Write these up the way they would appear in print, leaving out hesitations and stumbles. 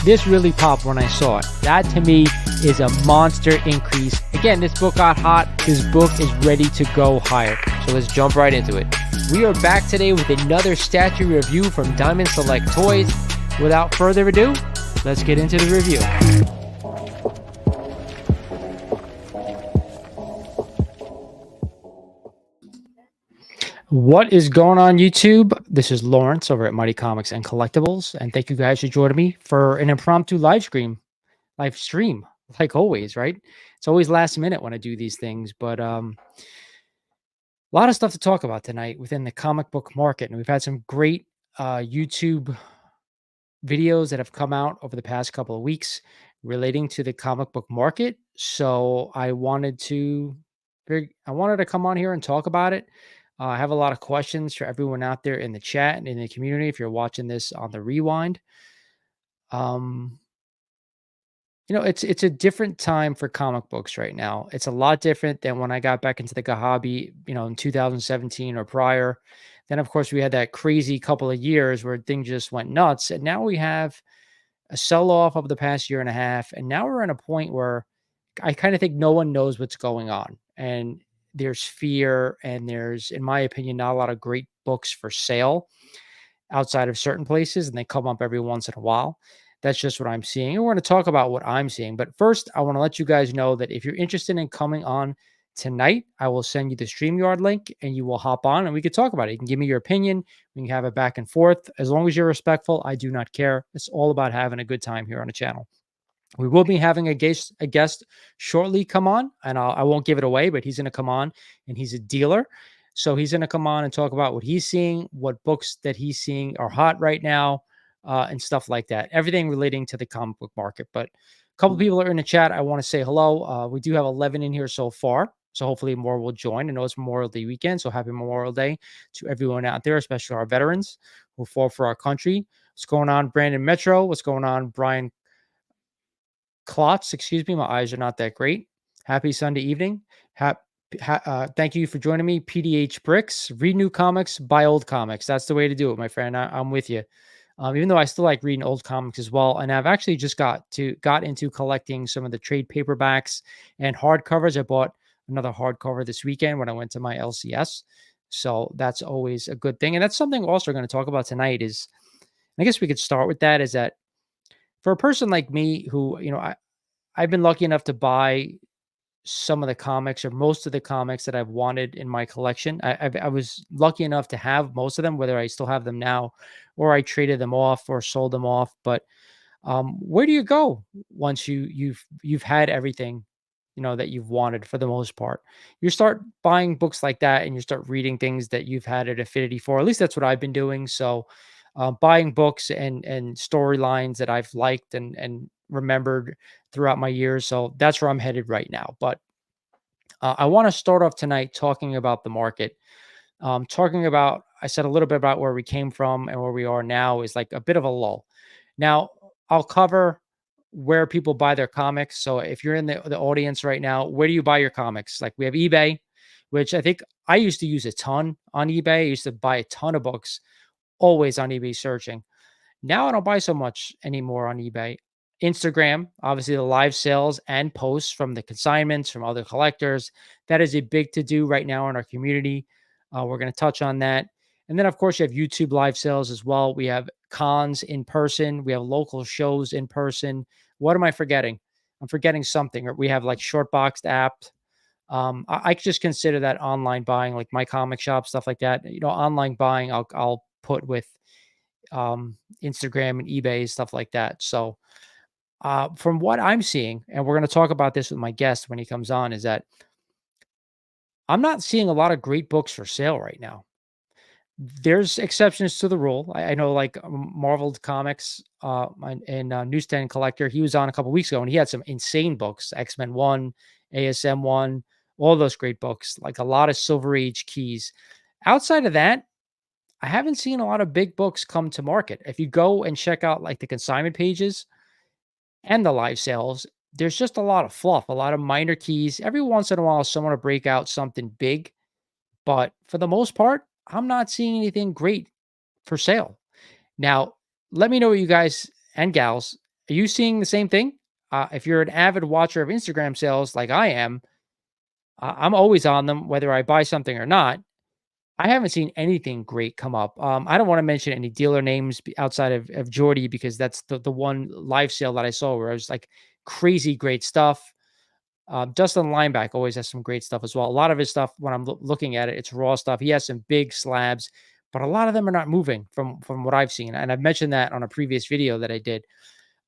This really popped when I saw it. That to me is a monster increase. Again, this book got hot. This book is ready to go higher. So let's jump right into it. We are back today with another statue review from Diamond Select Toys. Without further ado, let's get into the review. What is going on, YouTube? This is Lawrence over at Mighty Comics and Collectibles, and thank you guys for joining me for an impromptu live stream, like always, right? It's always last minute when I do these things, but a lot of stuff to talk about tonight within the comic book market, and we've had some great YouTube videos that have come out over the past couple of weeks relating to the comic book market. So I wanted to come on here and talk about it. I have a lot of questions for everyone out there in the chat and in the community. If you're watching this on the rewind, it's a different time for comic books right now. It's a lot different than when I got back into the hobby, in 2017 or prior. Then, of course, we had that crazy couple of years where things just went nuts, and now we have a sell off of the past year and a half, and now we're in a point where I kind of think no one knows what's going on, and there's fear, and there's, in my opinion, not a lot of great books for sale outside of certain places, and they come up every once in a while. That's just what I'm seeing, and we're going to talk about what I'm seeing. But first, I want to let you guys know that if you're interested in coming on tonight, I will send you the StreamYard link, and you will hop on, and we could talk about it. You can give me your opinion. We can have it back and forth. As long as you're respectful, I do not care. It's all about having a good time here on the channel. We will be having a guest shortly come on, and I won't give it away, but he's going to come on, and he's a dealer. So he's going to come on and talk about what he's seeing, what books that he's seeing are hot right now, and stuff like that. Everything relating to the comic book market. But a couple people are in the chat. I want to say hello. We do have 11 in here so far, so hopefully more will join. I know it's Memorial Day weekend, so happy Memorial Day to everyone out there, especially our veterans who fought for our country. What's going on, Brandon Metro? What's going on, Brian Klotz? Excuse me, my eyes are not that great. Happy Sunday evening. Thank you for joining me. PDH Bricks. Read new comics, buy old comics. That's the way to do it, my friend. I'm with you. Even though I still like reading old comics as well. And I've actually just got into collecting some of the trade paperbacks and hardcovers. I bought another hardcover this weekend when I went to my LCS. So that's always a good thing. And that's something we're also going to talk about tonight is, I guess we could start with that, is that for a person like me who, I've been lucky enough to buy some of the comics or most of the comics that I've wanted in my collection. I was lucky enough to have most of them, whether I still have them now or I traded them off or sold them off. But where do you go once you've had everything, that you've wanted for the most part? You start buying books like that, and you start reading things that you've had an affinity for. At least that's what I've been doing. So buying books and storylines that I've liked and remembered throughout my years. So that's where I'm headed right now. But I want to start off tonight talking about the market. I said a little bit about where we came from and where we are now is like a bit of a lull. Now, I'll cover where people buy their comics. So if you're in the audience right now, where do you buy your comics? Like we have eBay, which I think I used to use a ton on eBay. I used to buy a ton of books, always on eBay searching. Now I don't buy so much anymore on eBay. Instagram, obviously the live sales and posts from the consignments from other collectors. That is a big to do right now in our community. We're going to touch on that. And then, of course, you have YouTube live sales as well. We have cons in person. We have local shows in person. What am I forgetting? I'm forgetting something. We have like short boxed app. I just consider that online buying, like my comic shop, stuff like that. Online buying, I'll put with Instagram and eBay, stuff like that. So from what I'm seeing, and we're going to talk about this with my guest when he comes on, is that I'm not seeing a lot of great books for sale right now. There's exceptions to the rule. I know, like Marvel Comics and Newsstand Collector, he was on a couple weeks ago, and he had some insane books: X-Men 1, ASM 1, all those great books, like a lot of Silver Age keys. Outside of that, I haven't seen a lot of big books come to market. If you go and check out like the consignment pages and the live sales, there's just a lot of fluff, a lot of minor keys. Every once in a while, someone will break out something big, but for the most part, I'm not seeing anything great for sale. Now, let me know what you guys and gals Are you seeing the same thing? If you're an avid watcher of Instagram sales like I am, I'm always on them, whether I buy something or not. I haven't seen anything great come up. I don't want to mention any dealer names outside of Jordy because that's the one live sale that I saw where it was like crazy great stuff. Dustin Lineback always has some great stuff as well. A lot of his stuff, when I'm looking at it, it's raw stuff. He has some big slabs, but a lot of them are not moving from what I've seen. And I've mentioned that on a previous video that I did.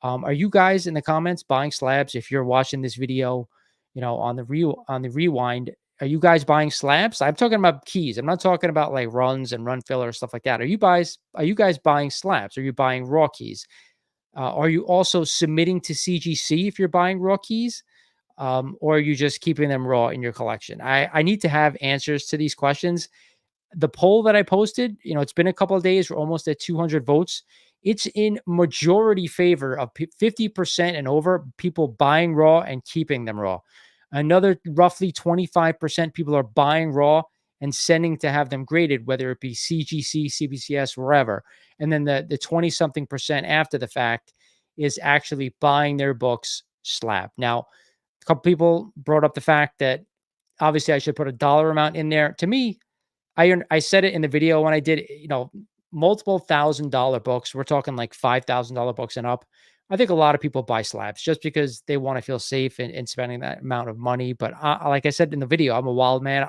Are you guys in the comments buying slabs? If you're watching this video, on the rewind, are you guys buying slabs? I'm talking about keys. I'm not talking about like runs and run filler stuff like that. Are you guys buying slabs? Are you buying raw keys? Are you also submitting to CGC if you're buying raw keys? Or are you just keeping them raw in your collection? I need to have answers to these questions. The poll that I posted, it's been a couple of days. We're almost at 200 votes. It's in majority favor of 50% and over people buying raw and keeping them raw. Another roughly 25% people are buying raw and sending to have them graded, whether it be CGC, CBCS, wherever. And then the 20 something percent after the fact is actually buying their books slab. Now, a couple people brought up the fact that obviously I should put a dollar amount in there. To me, I said it in the video when I did, multiple $1,000 books. We're talking like $5,000 books and up. I think a lot of people buy slabs just because they want to feel safe in spending that amount of money. But like I said in the video, I'm a wild man.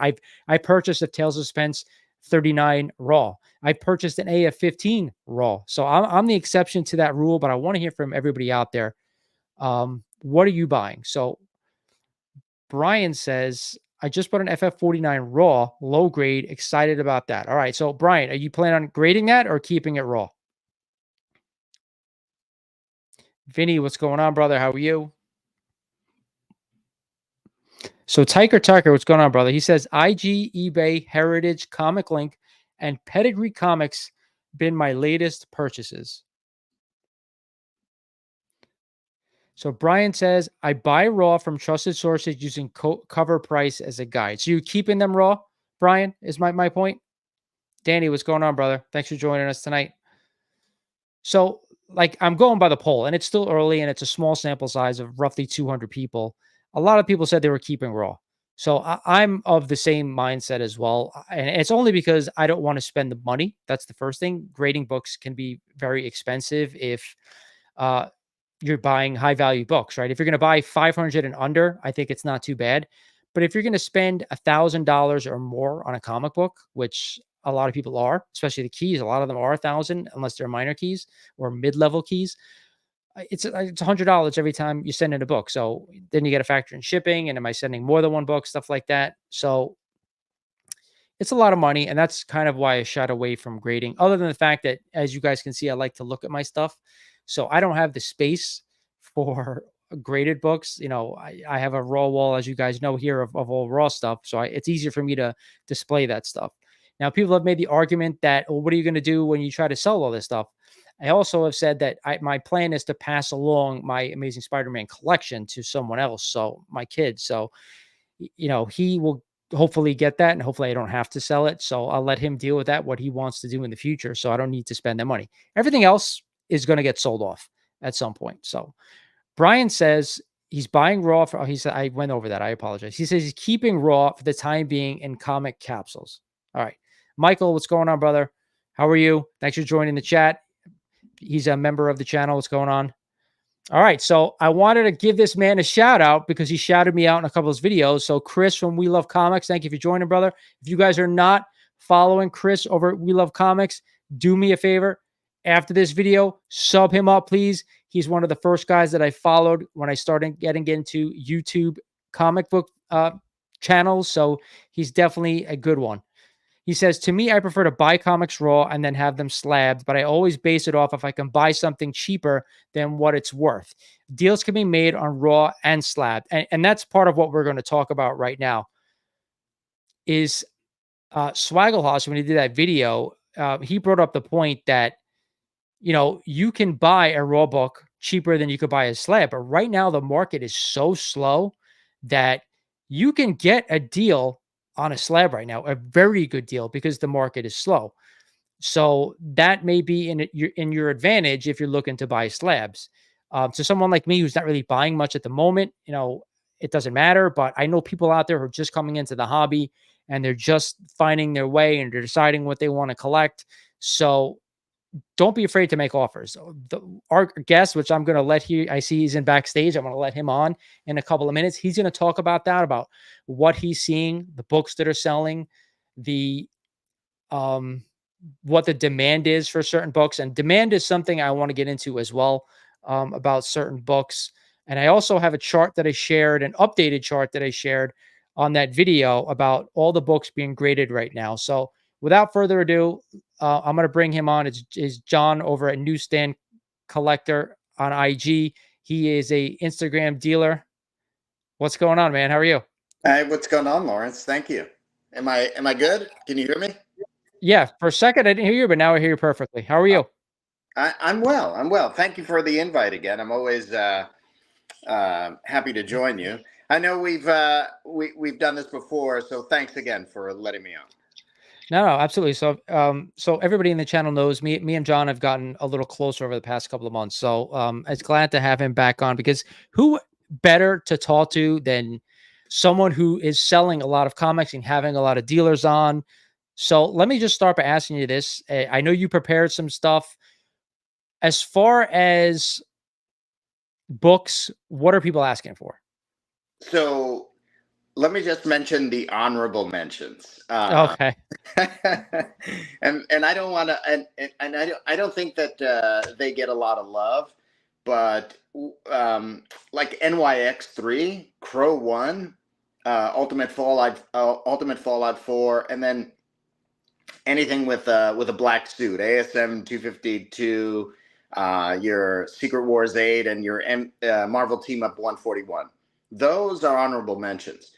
I purchased a Tales of Suspense 39 raw. I purchased an AF-15 raw. So I'm the exception to that rule. But I want to hear from everybody out there. What are you buying? So Brian says, I just bought an FF49 raw, low grade, excited about that. All right. So, Brian, are you planning on grading that or keeping it raw? Vinny, what's going on, brother? How are you? So, Tucker, what's going on, brother? He says, IG, eBay, Heritage, Comic Link, and Pedigree Comics been my latest purchases. So Brian says, I buy raw from trusted sources using cover price as a guide. So you keeping them raw, Brian, is my point. Danny, what's going on, brother? Thanks for joining us tonight. So, like, I'm going by the poll, and it's still early, and it's a small sample size of roughly 200 people. A lot of people said they were keeping raw. So I'm of the same mindset as well. And it's only because I don't want to spend the money. That's the first thing. Grading books can be very expensive if uh, you're buying high value books, right? If you're going to buy 500 and under, I think it's not too bad. But if you're going to spend $1,000 or more on a comic book, which a lot of people are, especially the keys, a lot of them are 1,000 unless they're minor keys or mid-level keys. It's $100 every time you send in a book. So then you got to factor in shipping, and am I sending more than one book, stuff like that. So it's a lot of money, and that's kind of why I shied away from grading. Other than the fact that, as you guys can see, I like to look at my stuff. So I don't have the space for graded books. I have a raw wall, as you guys know here, of all raw stuff. So it's easier for me to display that stuff. Now, people have made the argument that, well, what are you going to do when you try to sell all this stuff? I also have said that my plan is to pass along my Amazing Spider-Man collection to someone else. So my kid. So, he will hopefully get that, and hopefully I don't have to sell it. So I'll let him deal with that, what he wants to do in the future. So I don't need to spend that money. Everything else is going to get sold off at some point. So Brian says he's buying raw for, he said, I went over that. I apologize. He says he's keeping raw for the time being in comic capsules. All right. Michael, what's going on, brother? How are you? Thanks for joining the chat. He's a member of the channel. What's going on? All right. So I wanted to give this man a shout out because he shouted me out in a couple of his videos. So Chris from We Love Comics, thank you for joining, brother. If you guys are not following Chris over at We Love Comics, do me a favor. After this video, sub him up, please. He's one of the first guys that I followed when I started getting into YouTube comic book channels. So he's definitely a good one. He says, to me, I prefer to buy comics raw and then have them slabbed, but I always base it off if I can buy something cheaper than what it's worth. Deals can be made on raw and slabbed. And that's part of what we're going to talk about right now is Swagglehouse, when he did that video, he brought up the point that, you can buy a raw book cheaper than you could buy a slab. But right now, the market is so slow that you can get a deal on a slab right now, a very good deal, because the market is slow. So that may be in your advantage if you're looking to buy slabs. To someone like me who's not really buying much at the moment, it doesn't matter. But I know people out there who are just coming into the hobby and they're just finding their way and they're deciding what they want to collect. So don't be afraid to make offers. Our guest, which I'm going to let I see he's in backstage. I'm going to let him on in a couple of minutes. He's going to talk about that, about what he's seeing, the books that are selling, the um, what the demand is for certain books. And demand is something I want to get into as well, about certain books. And I also have a chart that I shared, an updated chart that I shared on that video about all the books being graded right now. So without further ado, I'm going to bring him on. It's John over at Newsstand Collector on IG. He is a Instagram dealer. What's going on, man? How are you? Hey, what's going on, Lawrence? Thank you. Am I good? Can you hear me? Yeah, for a second I didn't hear you, but now I hear you perfectly. How are you? I'm well. I'm well. Thank you for the invite again. I'm always happy to join you. I know we've done this before, so thanks again for letting me on. No, absolutely. So, so everybody in the channel knows me and John have gotten a little closer over the past couple of months. So, it's glad to have him back on, because who better to talk to than someone who is selling a lot of comics and having a lot of dealers on. So let me just start by asking you this. I know you prepared some stuff. As far as books, what are people asking for? So let me just mention the honorable mentions. Okay. And I don't want to, and I don't think that they get a lot of love, but like NYX3, Crow 1, Ultimate Fallout 4, and then anything with a black suit, ASM 252, your Secret Wars 8, and your Marvel Team Up 141. Those are honorable mentions.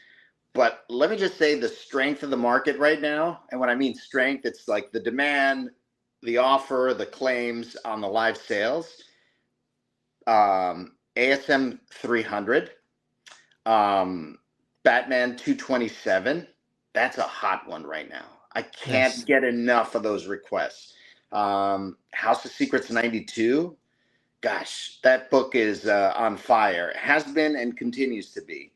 But let me just say the strength of the market right now, and when I mean strength, it's like the demand, the offer, the claims on the live sales. ASM 300, Batman 227. That's a hot one right now. I can't get enough of those requests. House of Secrets 92. Gosh, that book is on fire. It has been and continues to be.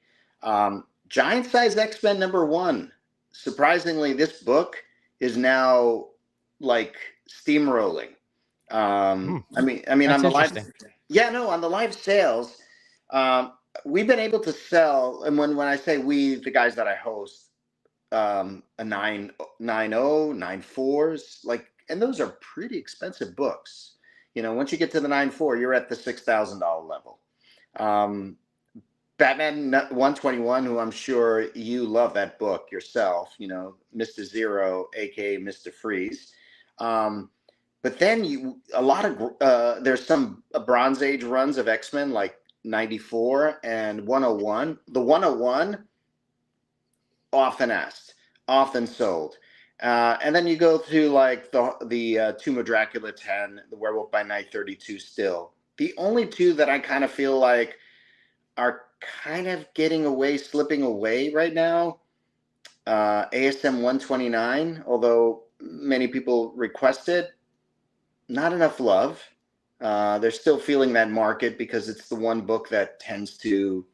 Giant Size X-Men #1. Surprisingly, this book is now like steamrolling. I mean, on the live, on the live sales, we've been able to sell. And when I say we, the guys that I host, a 9.0, 9.4s, like, and those are pretty expensive books. Once you get to the 9.4, you're at the $6,000 level. Batman 121, who I'm sure you love that book yourself, Mr. Zero, aka Mr. Freeze. But then there's some Bronze Age runs of X-Men like 94 and 101. The 101, often asked, often sold. And then you go to like the Tomb of Dracula 10, the Werewolf by Night 32 still. The only two that I kind of feel like are kind of slipping away right now. ASM 129, although many people request it, not enough love. They're still feeling that market because it's the one book that tends to,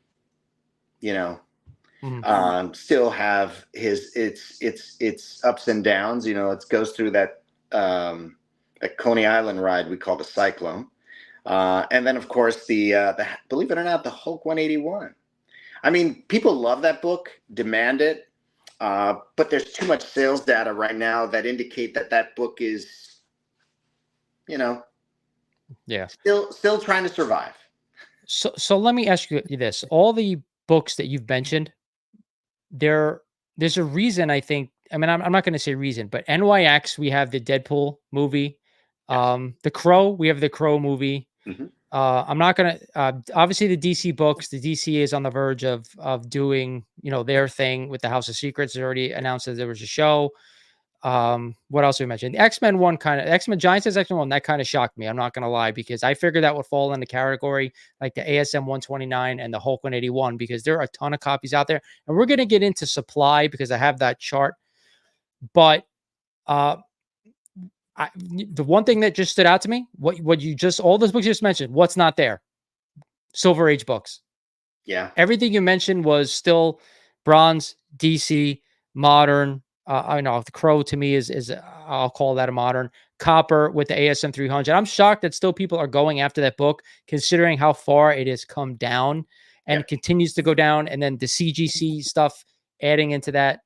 still have its ups and downs. It goes through that Coney Island ride we call the Cyclone. And then, of course, the believe it or not, the Hulk 181. I mean, people love that book, demand it, but there's too much sales data right now that indicate that book is, still trying to survive. So let me ask you this: all the books that you've mentioned, there's a reason. I think. I mean, I'm not going to say reason, but NYX, we have the Deadpool movie. The Crow, we have the Crow movie. I'm not going to, obviously the DC books, the DC is on the verge of doing, their thing with the House of Secrets. They already announced that there was a show. What else we mentioned? The X-Men one X-Men Giant Size X-Men one, that kind of shocked me. I'm not going to lie, because I figured that would fall in the category like the ASM 129 and the Hulk 181, because there are a ton of copies out there, and we're going to get into supply because I have that chart. But, the one thing that just stood out to me, what you just, all those books you just mentioned, what's not there? Silver Age books. Yeah. Everything you mentioned was still bronze, DC, modern. I know the Crow to me is I'll call that a modern. Copper with the ASM 300. I'm shocked that still people are going after that book, considering how far it has come down Yeah. and continues to go down. And then the CGC stuff adding into that.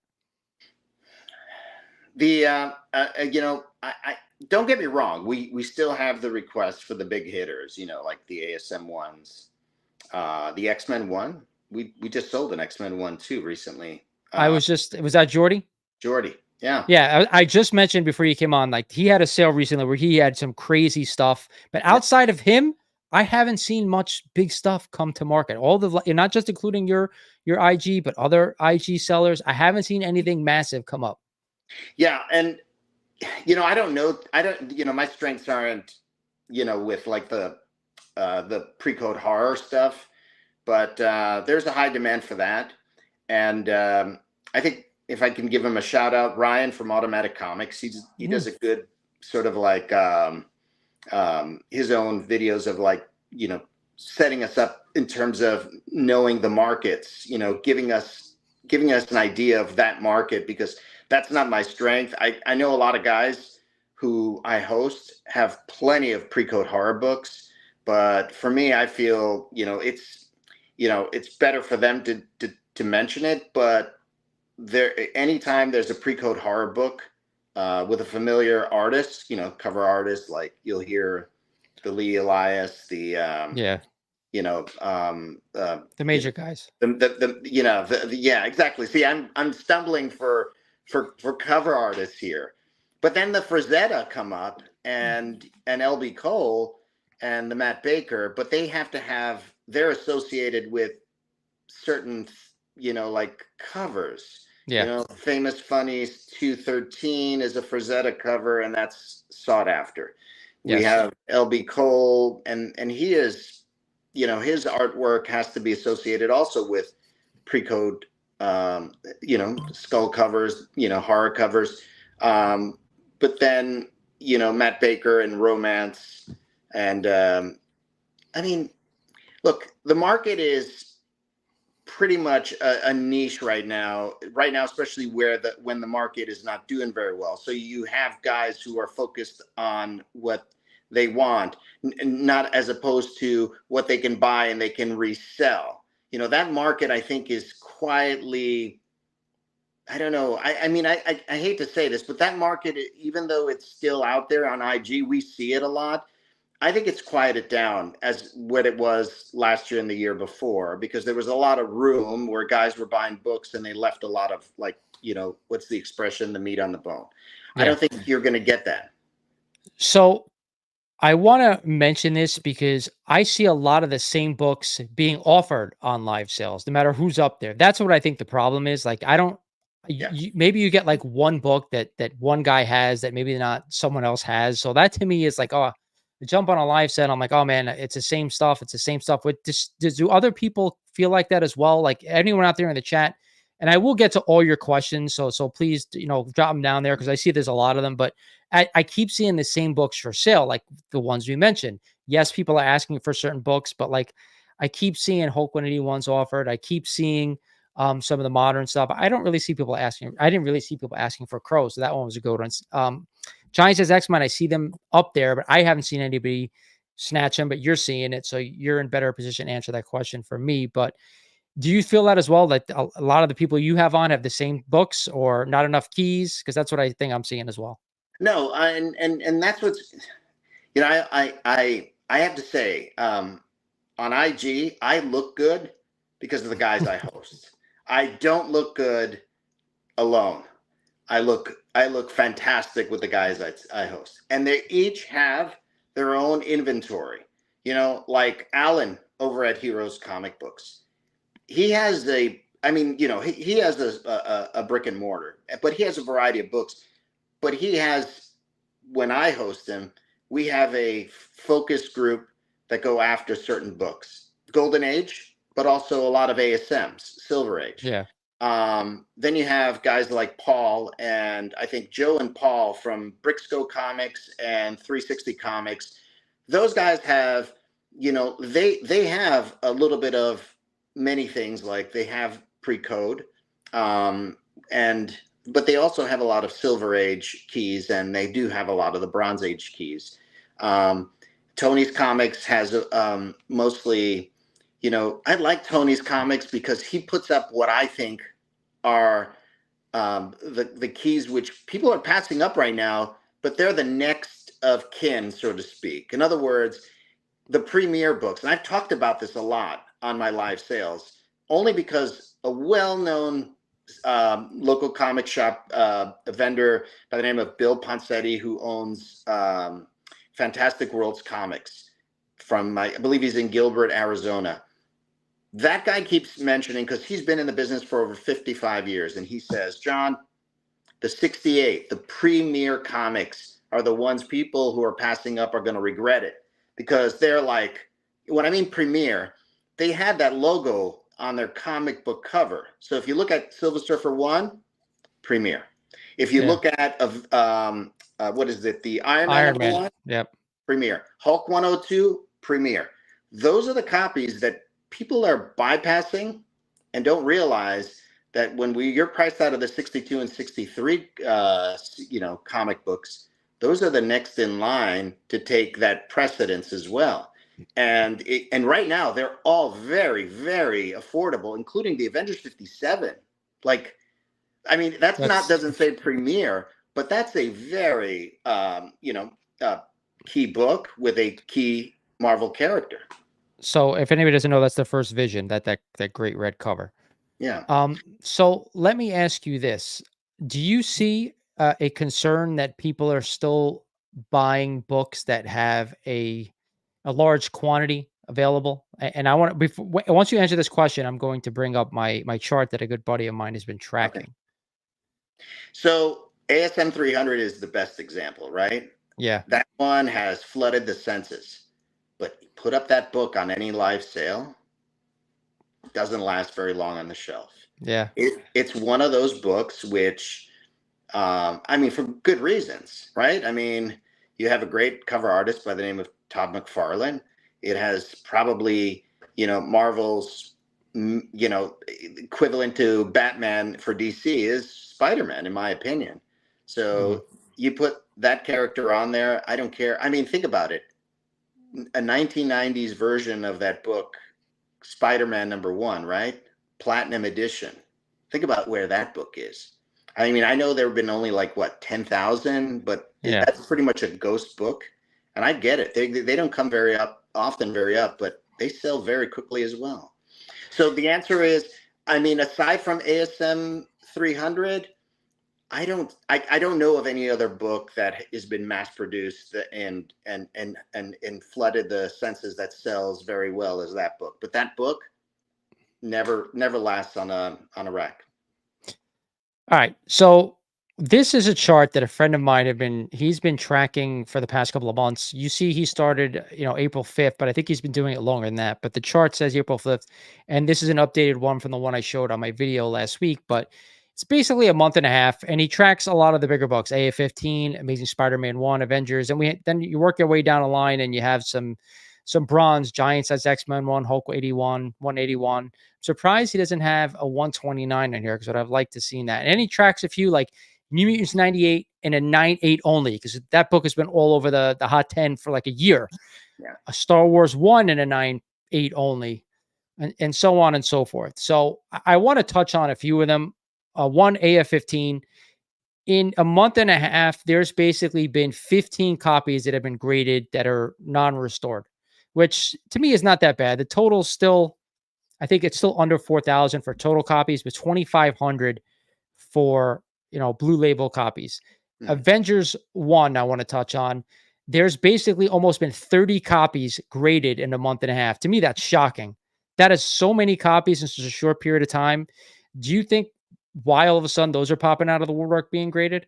The I don't get me wrong. We still have the requests for the big hitters. Like the ASM ones, the X-Men one. We just sold an X-Men one too recently. Was that Jordy? Jordy. Yeah. Yeah, I just mentioned before you came on, like he had a sale recently where he had some crazy stuff, but Yeah. outside of him, I haven't seen much big stuff come to market. All the not just including your IG, but other IG sellers, I haven't seen anything massive come up. Yeah, and I don't know. I don't. My strengths aren't with like the pre-code horror stuff, but there's a high demand for that, and I think if I can give him a shout out, Ryan from Automatic Comics, he does a good sort of like his own videos of like setting us up in terms of knowing the markets, giving us an idea of that market, because that's not my strength. I know a lot of guys who I host have plenty of pre-code horror books, but for me, I feel it's better for them to mention it. But anytime there's a pre-code horror book with a familiar artist, cover artist, like you'll hear the Lee Elias, the the major guys. Yeah, exactly. See, I'm stumbling for cover artists here, but then the Frazetta come up and LB Cole and the Matt Baker, but they're associated with certain like covers. Yeah. Famous Funnies 213 is a Frazetta cover, and that's sought after. We have LB Cole, and he is, his artwork has to be associated also with pre-code, skull covers, horror covers. But then, Matt Baker and romance. And I mean, look, the market is pretty much a niche right now, especially when the market is not doing very well. So you have guys who are focused on what they want, not as opposed to what they can buy and they can resell. That market, I think, is quietly, I don't know. I mean, I hate to say this, but that market, even though it's still out there on IG, we see it a lot. I think it's quieted down as what it was last year and the year before, because there was a lot of room where guys were buying books and they left a lot of, like, what's the expression, the meat on the bone. I don't think you're going to get that. So I want to mention this because I see a lot of the same books being offered on live sales, no matter who's up there. That's what I think the problem is. Like, I don't, maybe you get like one book that one guy has that maybe not someone else has. So that to me is like, oh, jump on a live set. I'm like, oh man, it's the same stuff. It's the same stuff. With do other people feel like that as well? Like anyone out there in the chat, and I will get to all your questions. So please, drop them down there because I see there's a lot of them. But I keep seeing the same books for sale, like the ones we mentioned. Yes, people are asking for certain books, but like I keep seeing Hulklinity ones offered. I keep seeing some of the modern stuff. I don't really see people asking. I didn't really see people asking for Crow, so that one was a good one. Giants as X-Men, I see them up there, but I haven't seen anybody snatch them, but you're seeing it. So you're in better position to answer that question for me. But do you feel that as well? That a lot of the people you have on have the same books or not enough keys? Because that's what I think I'm seeing as well. No, and that's what's, I have to say, on IG, I look good because of the guys I host. I don't look good alone. I look fantastic with the guys I host, and they each have their own inventory. Like Alan over at Heroes Comic Books, he has he has a brick and mortar, but he has a variety of books. But he has, when I host him, we have a focus group that go after certain books, Golden Age, but also a lot of ASMs, Silver Age. Yeah. Then you have guys like Paul, and I think Joe and Paul from Brixco Comics and 360 Comics. Those guys have, they have a little bit of many things. Like they have pre-code, um, and but they also have a lot of Silver Age keys, and they do have a lot of the Bronze Age keys. Um, Tony's Comics has mostly, I like Tony's Comics because he puts up what I think are the keys which people are passing up right now, but they're the next of kin, so to speak. In other words, the premier books, and I've talked about this a lot on my live sales, only because a well-known local comic shop vendor by the name of Bill Ponsetti, who owns Fantastic Worlds Comics I believe he's in Gilbert, Arizona. That guy keeps mentioning, because he's been in the business for over 55 years, and he says, John, the 68, the premier comics are the ones people who are passing up are going to regret it, because they're like, when I mean premier, they had that logo on their comic book cover. So if you look at Silver Surfer 1, premier. If you Yeah. look at what is it, the Iron Man Iron number Man. one, Yep. premier. Hulk 102, premier. Those are the copies that people are bypassing and don't realize that when you're priced out of the 62 and 63 comic books, those are the next in line to take that precedence as well. And right now they're all very, very affordable, including the Avengers 57. Like, I mean, That's doesn't say premiere, but that's a very key book with a key Marvel character. so if anybody doesn't know, that's the first Vision, that great red cover. Yeah. So let me ask you this. Do you see a concern that people are still buying books that have a large quantity available? And I want to, once you answer this question, I'm going to bring up my chart that a good buddy of mine has been Okay. tracking. So ASM 300 is the best example, right? Yeah. That one has flooded the census, but put up that book on any live sale, doesn't last very long on the shelf. Yeah. It's one of those books which, I mean, for good reasons, right? I mean, you have a great cover artist by the name of Todd McFarlane. It has probably, Marvel's, equivalent to Batman for DC is Spider-Man, in my opinion. Mhm. So you put that character on there, I don't care. I mean, think about it. A 1990s version of that book, Spider-Man #1, right? Platinum edition. Think about where that book is. I mean, I know there have been only like what 10,000, but Yeah. that's pretty much a ghost book. And I get it. They don't come very up, but they sell very quickly as well. So the answer is, I mean, aside from ASM 300, I don't know of any other book that has been mass produced and flooded the senses that sells very well as that book. But that book never lasts on a rack. All right. So this is a chart that a friend of mine he's been tracking for the past couple of months. You see, he started, April 5th, but I think he's been doing it longer than that. But the chart says April 5th, and this is an updated one from the one I showed on my video last week. But it's basically a month and a half, and he tracks a lot of the bigger books: AF-15, Amazing Spider-Man 1, Avengers, and then you work your way down the line, and you have some bronze Giants as X-Men 1, Hulk 81, 181. Surprised he doesn't have a 129 in here, because I'd have liked to seen that. And he tracks a few like New Mutants 98 and a 9.8 only, because that book has been all over the hot 10 for like a year. Yeah. A Star Wars 1 and a 9.8 only, and so on and so forth. So I want to touch on a few of them. One AF-15. In a month and a half, there's basically been 15 copies that have been graded that are non-restored, which to me is not that bad. The total's still, I think it's still under 4,000 for total copies, but 2,500 for, blue label copies. Mhm. Avengers 1, I want to touch on. There's basically almost been 30 copies graded in a month and a half. To me, that's shocking. That is so many copies in such a short period of time. Do you think why all of a sudden those are popping out of the woodwork being graded?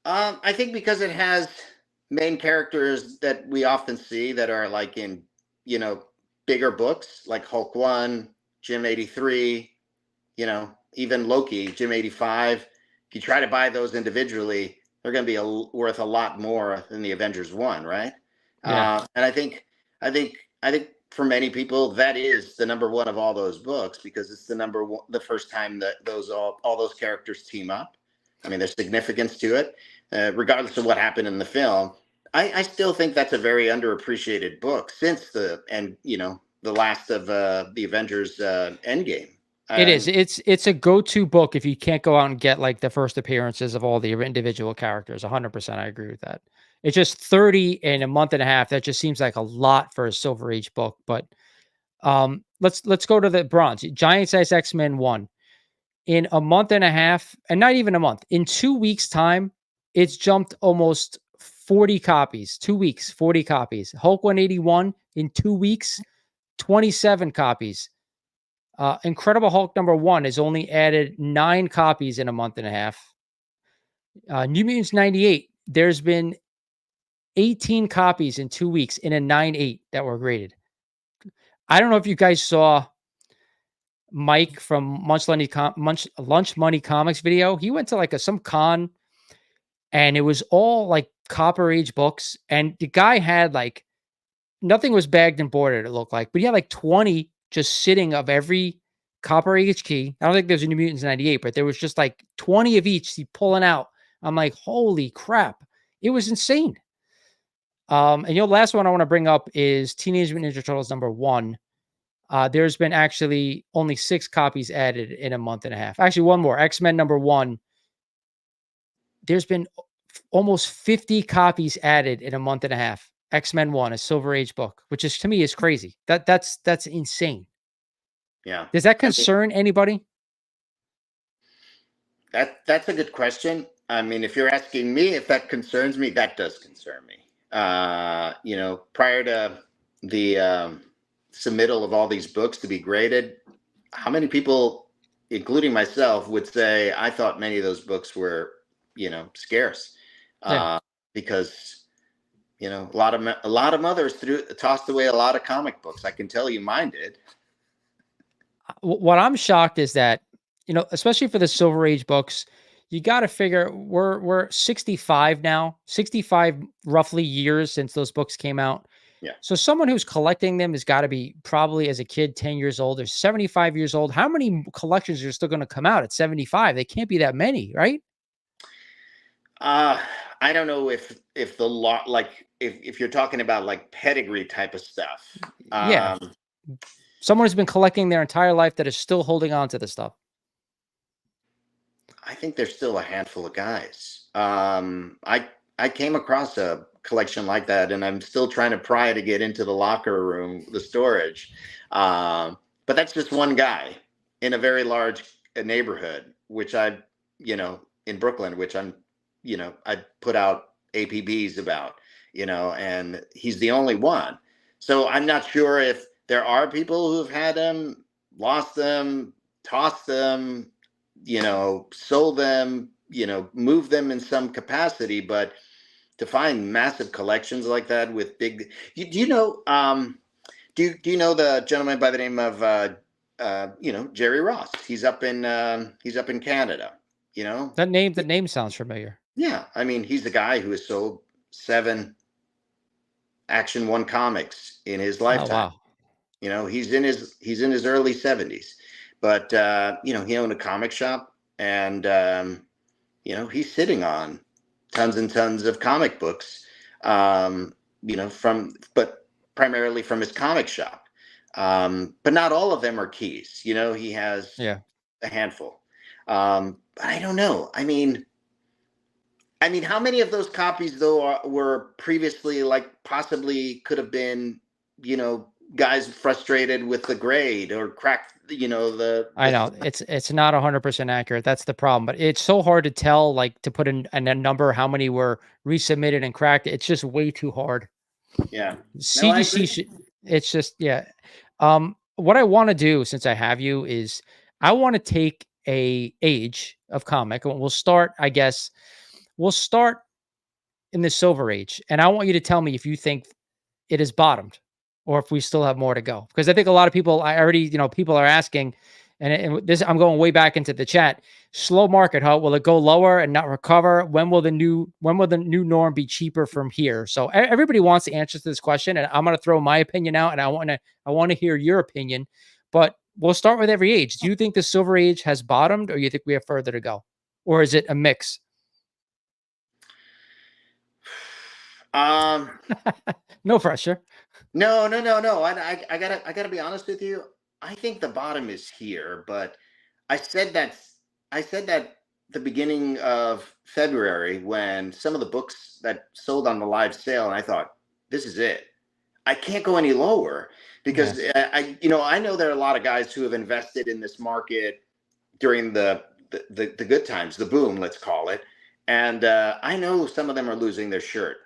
I think because it has main characters that we often see that are like in, you know, bigger books like Hulk 1, Jim 83, even Loki, Jim 85. If you try to buy those individually, they're going to be worth a lot more than the Avengers 1, right? Yeah. And I think for many people that is the number one of all those books because it's the number one, the first time that all those characters team up. I mean, there's significance to it, regardless of what happened in the film. I still think that's a very underappreciated book since the last of the Avengers Endgame. It is. And It's a go-to book if you can't go out and get like the first appearances of all the individual characters. 100%, I agree with that. It's just 30 in a month and a half. That just seems like a lot for a Silver Age book. But let's go to the bronze. Giant Size X-Men 1. In a month and a half, and not even a month, in 2 weeks' time, it's jumped almost 40 copies. 2 weeks, 40 copies. Hulk 181 in 2 weeks, 27 copies. Incredible Hulk #1 has only added 9 copies in a month and a half. New Mutants 98, there's been 18 copies in 2 weeks in a 9.8 that were graded. I don't know if you guys saw Mike from Lunch Money Comics video. He went to like some con and it was all like Copper Age books. And the guy had like nothing was bagged and boarded, it looked like, but he had like 20 just sitting of every Copper Age key. I don't think there's a New Mutants 98, but there was just like 20 of each he pulling out. I'm like, holy crap. It was insane. And last one I want to bring up is Teenage Mutant Ninja Turtles #1. There's been actually only 6 copies added in a month and a half. Actually, one more. X-Men #1. There's been almost 50 copies added in a month and a half. X-Men 1, a Silver Age book, which is to me is crazy. That's insane. yeah, Does that concern anybody? that's a good question. I mean, if you're asking me if that concerns me, that does concern me. Prior to the submittal of all these books to be graded, how many people, including myself, would say I thought many of those books were, scarce, Yeah. because a lot of mothers tossed away a lot of comic books. I can tell you, mine did. What I'm shocked is that, especially for the Silver Age books, you got to figure we're 65 now, 65 roughly years since those books came out. Yeah. So someone who's collecting them has got to be probably as a kid 10 years old or 75 years old. How many collections are still going to come out at 75? They can't be that many, right? I don't know if the lot, like if you're talking about like pedigree type of stuff. Yeah. Someone who's been collecting their entire life that is still holding on to the stuff. I think there's still a handful of guys. I came across a collection like that, and I'm still trying to pry to get into the locker room, the storage. But that's just one guy in a very large neighborhood, which in Brooklyn, which I put out APBs about, and he's the only one. So I'm not sure if there are people who've had them, lost them, tossed them, sold them, moved them in some capacity, but to find massive collections like that with big, do you know, do you know the gentleman by the name of, Jerry Ross? He's up in Canada, That name sounds familiar. Yeah. I mean, he's the guy who has sold 7 Action 1 comics in his lifetime. Oh, wow. He's in his early 70s, but he owned a comic shop, and he's sitting on tons and tons of comic books, but primarily from his comic shop. But not all of them are keys. He has Yeah. a handful. But I don't know. I mean, how many of those copies though were previously, like, possibly could have been, guys frustrated with the grade or cracked, I know it's not 100% accurate. That's the problem, but it's so hard to tell, like to put in a number, how many were resubmitted and cracked. It's just way too hard. Yeah. No, I CGC agree. it's just, yeah. What I want to do since I have you is I want to take a age of comic and we'll start, I guess, we'll start in the Silver Age. And I want you to tell me if you think it has bottomed or if we still have more to go. Because I think a lot of people, I already, people are asking, And this, I'm going way back into the chat. Slow market, huh? Will it go lower and not recover? When will the new norm be cheaper from here? So everybody wants to answer to this question, and I'm going to throw my opinion out, and I want to hear your opinion. But we'll start with every age. Do you think the Silver Age has bottomed, or you think we have further to go, or is it a mix? No pressure. No. I gotta be honest with you. I think the bottom is here, but I said that I said that the beginning of February when some of the books that sold on the live sale, and I thought, this is it. I can't go any lower Yeah. because I know there are a lot of guys who have invested in this market during the good times, the boom, let's call it, and I know some of them are losing their shirt,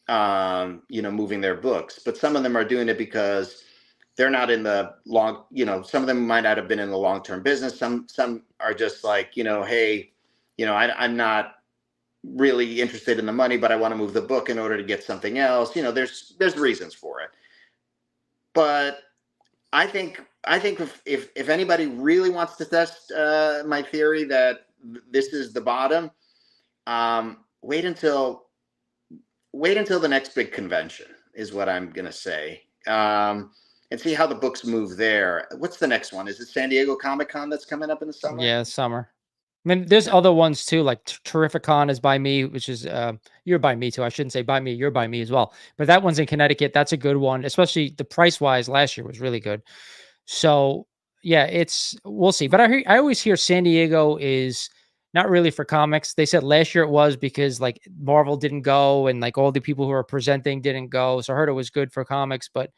moving their books, but some of them are doing it because they're not in the long, some of them might not have been in the long-term business. Some are just like, hey, I'm not really interested in the money, but I want to move the book in order to get something else. There's reasons for it. But I think if anybody really wants to test my theory that this is the bottom, wait until the next big convention is what I'm gonna say, and see how the books move there. What's the next one? Is it San Diego Comic-Con that's coming up in the summer? Yeah, summer. I mean, there's other ones too, like Terrificon is by me, which is you're by me too. I shouldn't say by me, you're by me as well. But that one's in Connecticut. That's a good one, especially the price wise. Last year was really good. So yeah, we'll see. But I always hear San Diego is not really for comics. They said last year it was because like Marvel didn't go and like all the people who are presenting didn't go. So I heard it was good for comics. But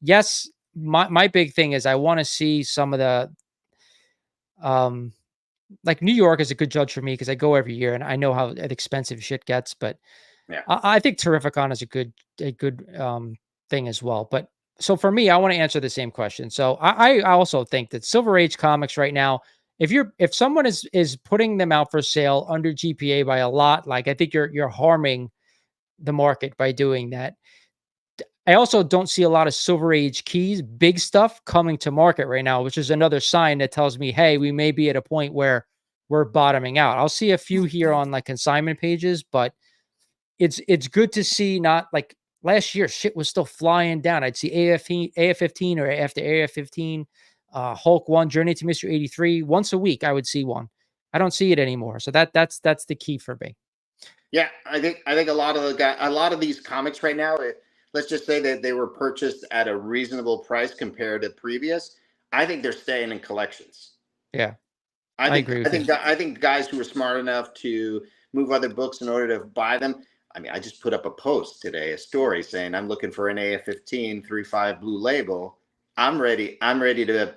yes, my big thing is I want to see some of the um like New York is a good judge for me because I go every year and I know how expensive shit gets. But Yeah. I think Terrificon is a good thing as well. But so for me, I want to answer the same question. So I also think that Silver Age comics right now, if someone is putting them out for sale under GPA by a lot, like I think you're harming the market by doing that. I also don't see a lot of Silver Age keys, big stuff coming to market right now, which is another sign that tells me, hey, we may be at a point where we're bottoming out. I'll see a few here on like consignment pages, but it's good to see. Not like last year, shit was still flying down. I'd see AF15 or after AF15, Hulk 1, Journey to Mystery 83. Once a week, I would see one. I don't see it anymore. So that's the key for me. Yeah, I think a lot of these comics right now, let's just say that they were purchased at a reasonable price compared to previous. I think they're staying in collections. Yeah, I I think agree I with you. think I think guys who are smart enough to move other books in order to buy them. I mean, I just put up a post today, a story saying I'm looking for an AF-15 3.5 blue label. I'm ready. I'm ready to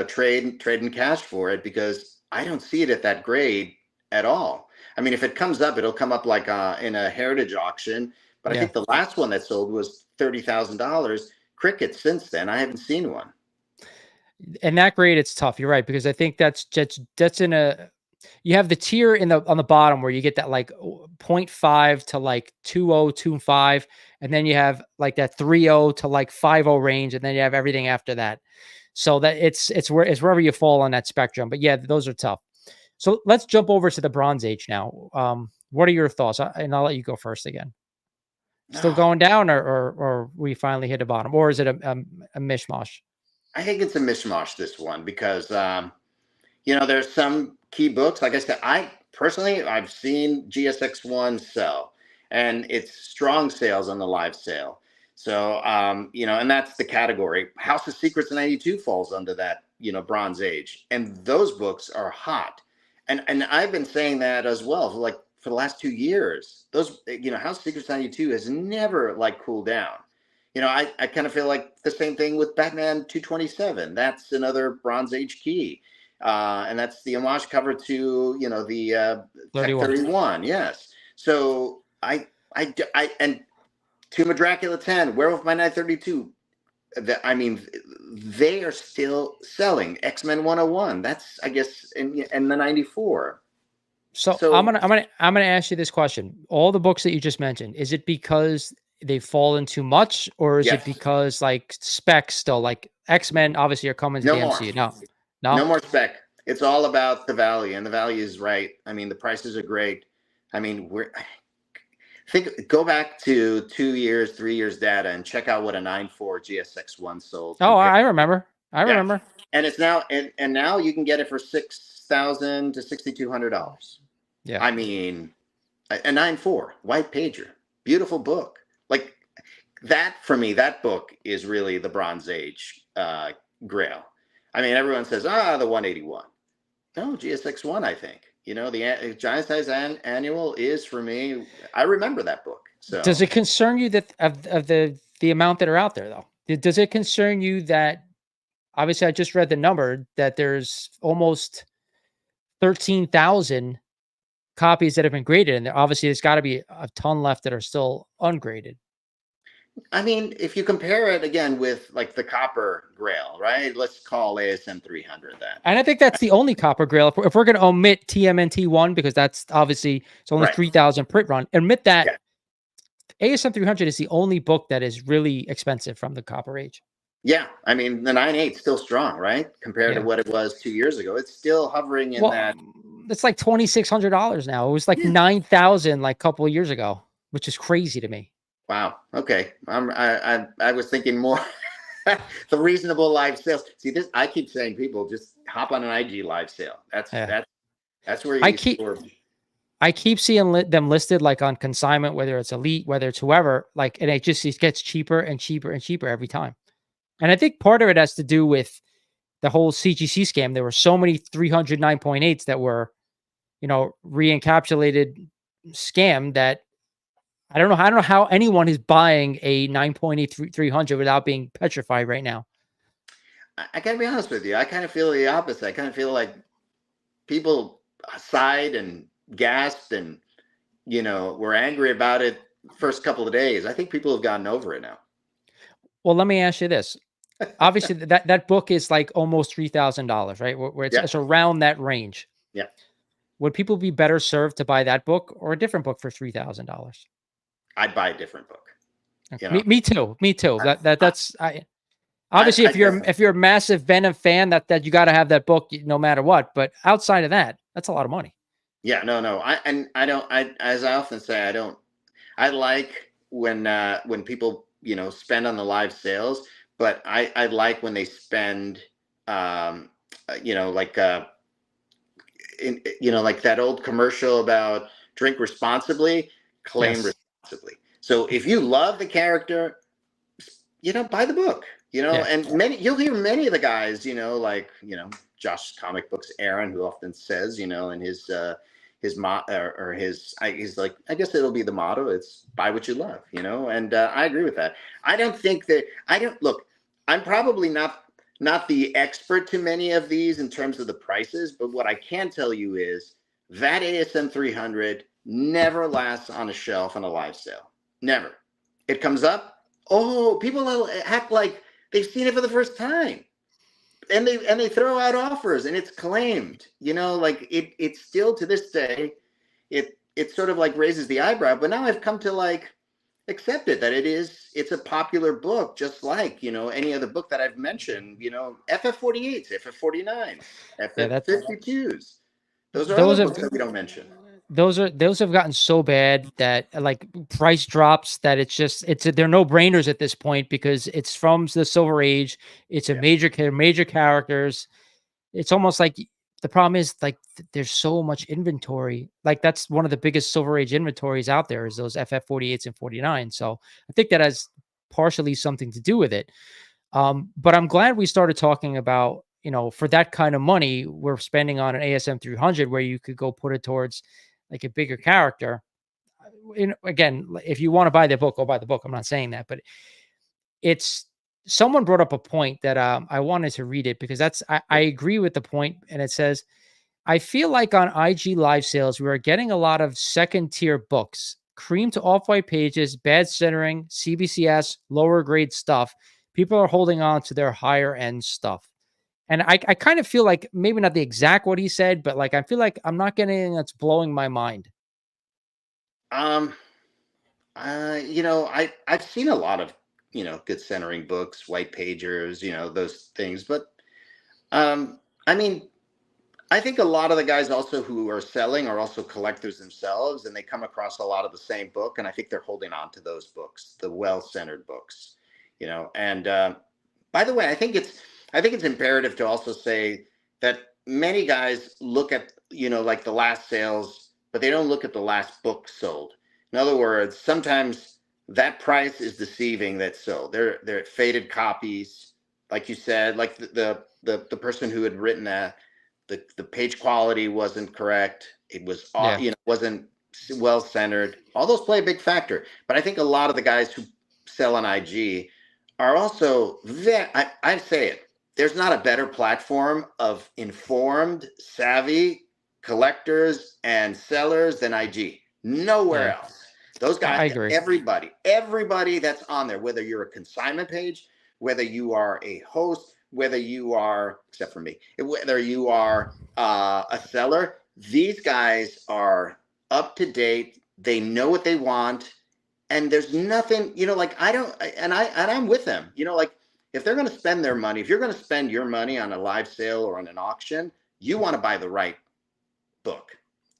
trade in cash for it because I don't see it at that grade at all. I mean, if it comes up, it'll come up like in a heritage auction. But I Yeah. think the last one that sold was $30,000. Crickets since then. I haven't seen one. And that grade, it's tough. You're right, because I think that's in a you have the tier on the bottom where you get that like zero point 0.5 to like 2.025, and then you have like that 3.0 to like 5.0 range, and then you have everything after that. So that it's wherever you fall on that spectrum. But yeah, those are tough. So let's jump over to the Bronze Age now. What are your thoughts? And I'll let you go first again. Still No, going down, or we finally hit a bottom, or is it a mishmash? I think it's a mishmash, this one, because there's some key books. Like I said, I personally I've seen GSX1 sell, and it's strong sales on the live sale. So and that's the category. House of Secrets 92 falls under that, Bronze Age, and those books are hot. And I've been saying that as well for the last 2 years. Those House of Secrets 92 has never like cooled down. I kind of feel like the same thing with Batman 227. That's another Bronze Age key, and that's the homage cover to the Tech 31. 31. Yes. So and Tomb of Dracula 10, Werewolf by Night 32. I mean, they are still selling. X-Men 101. That's, I guess, in the 94. So I'm So gonna I'm gonna I'm gonna ask you this question. All the books that you just mentioned, is it because they've fallen too much, or is it yes, because like specs still like X-Men obviously are coming to no the more. MCU? No. No No? more spec. It's all about the value, and the value is right. I mean, the prices are great. I mean, go back to 2 years, 3 years data, and check out what a 9.4 GSX1 sold Oh, compared. I remember. I Yeah, remember. and it's now and now you can get it for $6,000 to $6,200. Yeah. I mean, a 9.4 white pager, beautiful book. Like that for me, that book is really the Bronze Age Grail. I mean, everyone says, the 181. No, GSX1, I think. The Giant Size Annual is for me. I remember that book. Does So, it concern you that of the amount that are out there though? Does it concern you that obviously I just read the number that there's almost 13,000 copies that have been graded, and obviously there's got to be a ton left that are still ungraded. I mean, if you compare it again with like the Copper Grail, right? Let's call ASM 300 that. And I think that's the only Copper Grail. If we're going to omit TMNT one because that's obviously it's only Right. 3,000 print run, admit that Yeah. ASM 300 is the only book that is really expensive from the Copper Age. Yeah. I mean, the 9.8 still strong, right? Compared to Yeah. what it was 2 years ago. It's still hovering in Well, that. it's like $2,600 now. It was like Yeah. 9,000 like a couple of years ago, which is crazy to me. Wow. Okay. I was thinking more the reasonable live sales. See this, I keep saying people just hop on an IG live sale. That's Yeah. that's that's where I you keep score. I keep seeing them listed like on consignment, whether it's Elite, whether it's whoever, like, and it gets cheaper and cheaper and cheaper every time. And I think part of it has to do with the whole CGC scam. There were so many 300 9.8s that were, re-encapsulated scam that I don't know how anyone is buying a 9.8 300 without being petrified right now. I gotta be honest with you. I kind of feel the opposite. I kind of feel like people sighed and gasped and were angry about it first couple of days. I think people have gotten over it now. Well, let me ask you this. Obviously, that book is like almost $3,000, right? Where Yeah. it's around that range. Yeah. Would people be better served to buy that book or a different book for $3,000? I'd buy a different book. Me too. Me too. That's obviously I guess. if you're a massive Venom fan, that you got to have that book no matter what. But outside of that, that's a lot of money. Yeah. No. I don't. As I often say, I don't. I like when people spend on the live sales, but I like when they spend like like that old commercial about drink responsibly, claim Yes. responsibly. So if you love the character, buy the book. Yeah. And you'll hear many of the guys, Josh Comic Books Aaron, who often says, in his he's like, I guess it'll be the motto. It's buy what you love, and I agree with that. I don't think that I don't look. I'm probably not the expert to many of these in terms of the prices, but what I can tell you is that ASM 300 never lasts on a shelf on a live sale. Never. It comes up. Oh, people act like they've seen it for the first time. And they throw out offers and it's claimed, like it's still to this day, it sort of like raises the eyebrow, but now I've come to like accept it that it's a popular book, just like any other book that I've mentioned, FF48s, FF49s, FF52s. Those are other books that we don't mention. Those have gotten so bad that like price drops that they're no brainers at this point because it's from the Silver Age. It's a major characters. It's almost like the problem is like there's so much inventory. Like that's one of the biggest Silver Age inventories out there is those FF48s and 49. So I think that has partially something to do with it. But I'm glad we started talking about, for that kind of money we're spending on an ASM 300 where you could go put it towards like a bigger character. Again, if you want to buy the book, go buy the book. I'm not saying that, but it's someone brought up a point that I wanted to read it because I agree with the point. And it says, I feel like on IG live sales, we are getting a lot of second tier books, cream to off white pages, bad centering, CBCS, lower grade stuff. People are holding on to their higher end stuff. And I kind of feel like maybe not the exact what he said, but like I feel like I'm not getting anything that's blowing my mind. Um, I've seen a lot of good centering books, white pagers, those things, but I mean, I think a lot of the guys also who are selling are also collectors themselves, and they come across a lot of the same book, and I think they're holding on to those books, the well-centered books, you know. And by the way, I think it's imperative to also say that many guys look at, you know, like the last sales, but they don't look at the last book sold. In other words, sometimes that price is deceiving. That so they're faded copies, like you said, like the person who had written that the page quality wasn't correct. It was Yeah. you know, wasn't well centered. All those play a big factor. But I think a lot of the guys who sell on IG are also I say it. There's not a better platform of informed, savvy collectors and sellers than IG. Nowhere Yeah. else. Those guys, I agree. everybody that's on there, whether you're a consignment page, whether you are a host, whether you are, except for me, whether you are a seller, these guys are up to date. They know what they want, and there's nothing, you know, like I don't, and I'm with them. You know, like if they're going to spend their money, if you're going to spend your money on a live sale or on an auction, you want to buy the right book.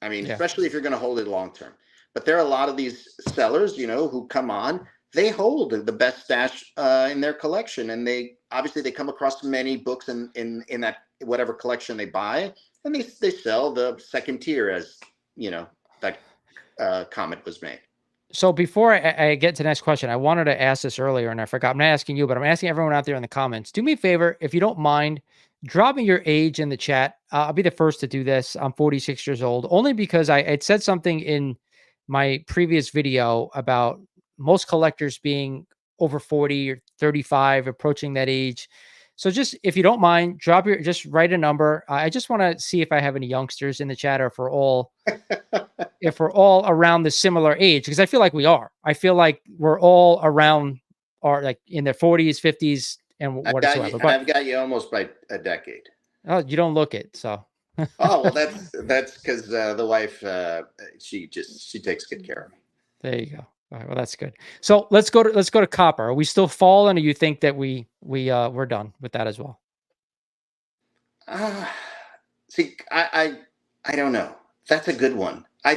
I mean, Yeah. especially if you're going to hold it long term. But there are a lot of these sellers, you know, who come on. They hold the best stash in their collection, and they obviously they come across many books in that whatever collection they buy, and they sell the second tier, as you know, that comment was made. So before I get to the next question, I wanted to ask this earlier and I forgot. I'm not asking you, but I'm asking everyone out there in the comments. Do me a favor, if you don't mind, drop me your age in the chat. I'll be the first to do this. I'm 46 years old, only because I had said something in my previous video about most collectors being over 40 or 35, approaching that age. So just if you don't mind, just write a number. I just want to see if I have any youngsters in the chat or if we're all around the similar age, because I feel like we are. I feel like we're all around or like in their 40s, 50s, and whatsoever. But I've got you almost by a decade. you don't look it. So Oh well, that's because the wife she takes good care of me. there you go. All right, well, that's good. So let's go to copper. Are we still falling, or you think that we're done with that as well? Uh, See, I don't know. That's a good one. I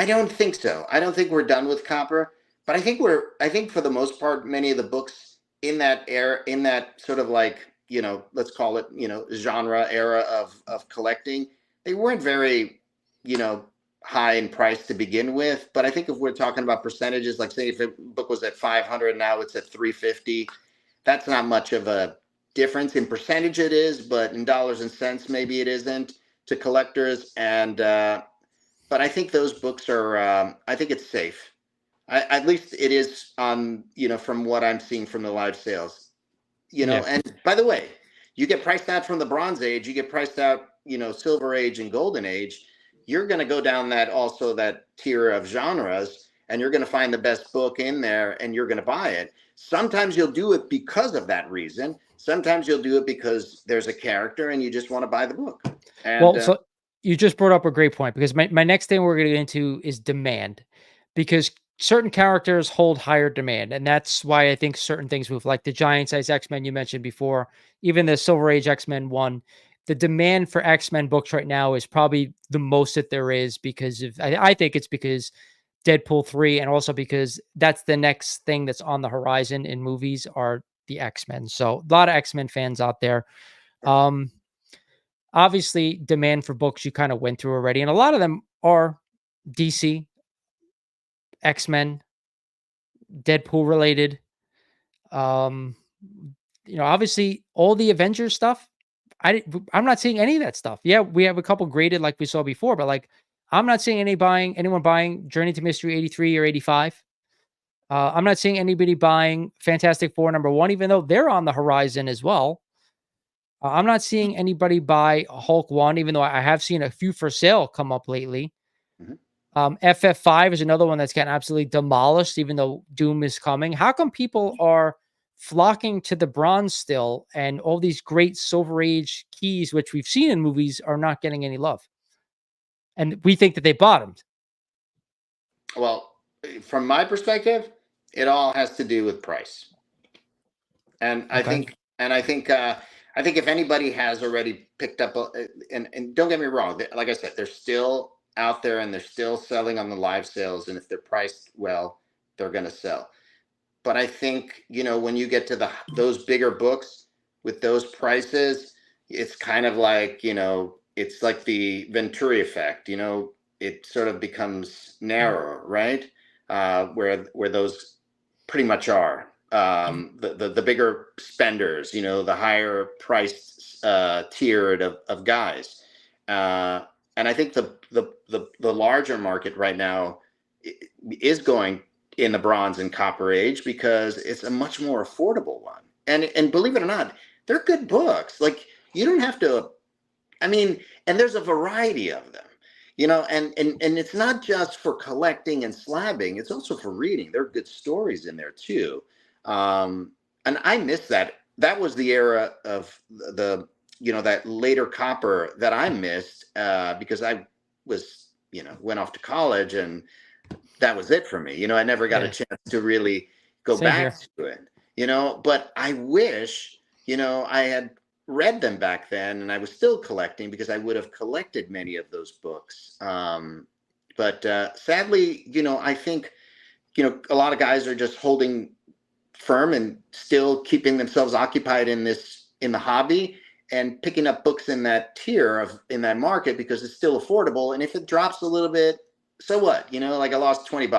don't think so. I don't think we're done with copper, but I think for the most part, many of the books in that era, in that sort of like, you know, let's call it, you know, genre era of collecting, they weren't very, you know, high in price to begin with. But I think if we're talking about percentages, like say if a book was at 500, now it's at 350, that's not much of a difference in percentage. It is, but in dollars and cents, maybe it isn't to collectors. And but I think those books are. I think it's safe. At least it is on, you know, from what I'm seeing from the live sales. You know, Yeah. and by the way, you get priced out from the Bronze Age. You get priced out, you know, Silver Age and Golden Age. You're going to go down that tier of genres, and you're going to find the best book in there, and you're going to buy it. Sometimes you'll do it because of that reason. Sometimes you'll do it because there's a character and you just want to buy the book. And Well, so you just brought up a great point, because my next thing we're going to get into is demand, because certain characters hold higher demand. And that's why I think certain things move, like the giant size X-Men you mentioned before, even the Silver Age X-Men one. The demand for X-Men books right now is probably the most that there is, because I think it's because Deadpool 3, and also because that's the next thing that's on the horizon in movies are the X-Men. So a lot of X-Men fans out there. Um, Obviously, demand for books you kind of went through already, and a lot of them are DC, X-Men, Deadpool related. Um, obviously all the Avengers stuff. I'm not seeing any of that stuff. Yeah, we have a couple graded like we saw before, but like I'm not seeing anyone buying Journey to Mystery 83 or 85. I'm not seeing anybody buying Fantastic Four #1, even though they're on the horizon as well. I'm not seeing anybody buy Hulk 1, even though I have seen a few for sale come up lately. Mhm. FF5 is another one that's getting absolutely demolished, even though Doom is coming. How come people are flocking to the bronze still, and all these great Silver Age keys, which we've seen in movies, are not getting any love? And we think that they bottomed. well, from my perspective, it all has to do with price. And Okay. I think I think if anybody has already picked up, and don't get me wrong, like I said, they're still out there and they're still selling on the live sales. And if they're priced well, they're going to sell. But I think, when you get to those bigger books with those prices, it's kind of like, it's like the Venturi effect. It sort of becomes narrower, right? Where those pretty much are. The bigger spenders, the higher priced tiered of guys. And I think the larger market right now is going in the bronze and copper age because it's a much more affordable one. And believe it or not, they're good books. Like, you don't have to, I mean, and there's a variety of them, and it's not just for collecting and slabbing, it's also for reading. There are good stories in there too. And I miss that. That was the era of that later copper that I missed, because I was, went off to college, and that was it for me. I never got a chance to really go Same back here. to it, but I wish, I had read them back then, and I was still collecting, because I would have collected many of those books. But sadly, I think, a lot of guys are just holding firm and still keeping themselves occupied in the hobby, and picking up books in that tier in that market, because it's still affordable. And if it drops a little bit, so what? Like, I lost $20.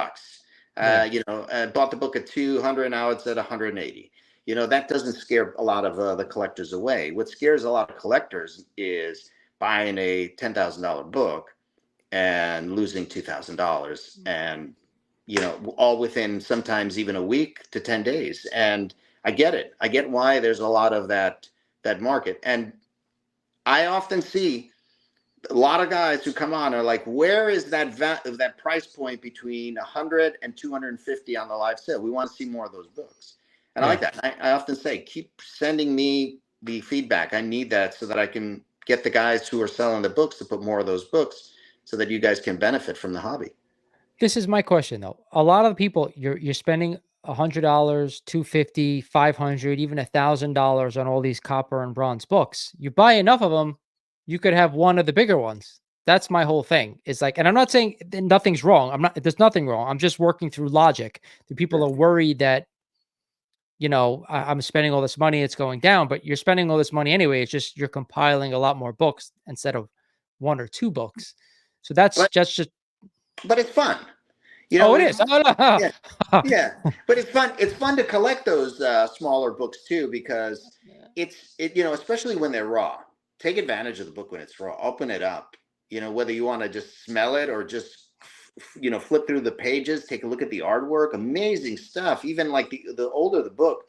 I bought the book at 200, now it's at 180. That doesn't scare a lot of the collectors away. What scares a lot of collectors is buying a $10,000 book and losing $2,000, and all within sometimes even a week to 10 days. And I get it. I get why there's a lot of that market. And I often see a lot of guys who come on are like, where is that price point between 100 and 250 on the live sale? We want to see more of those books. And I like that. I often say, keep sending me the feedback. I need that so that I can get the guys who are selling the books to put more of those books, so that you guys can benefit from the hobby. This is my question though. A lot of people, you're spending $100, 250, 500, even $1,000 on all these copper and bronze books. You buy enough of them, you could have one of the bigger ones. That's my whole thing. It's like, and I'm not saying that nothing's wrong. There's nothing wrong. I'm just working through logic. The people are worried that, I'm spending all this money, it's going down, but you're spending all this money anyway. It's just, you're compiling a lot more books instead of one or two books. So that's But just but it's fun. oh, it is. Yeah, yeah. But it's fun. It's fun to collect those smaller books too, because especially when they're raw. Take advantage of the book when it's raw. Open it up. Whether you want to just smell it or just flip through the pages, take a look at the artwork. Amazing stuff. Even like the older the book,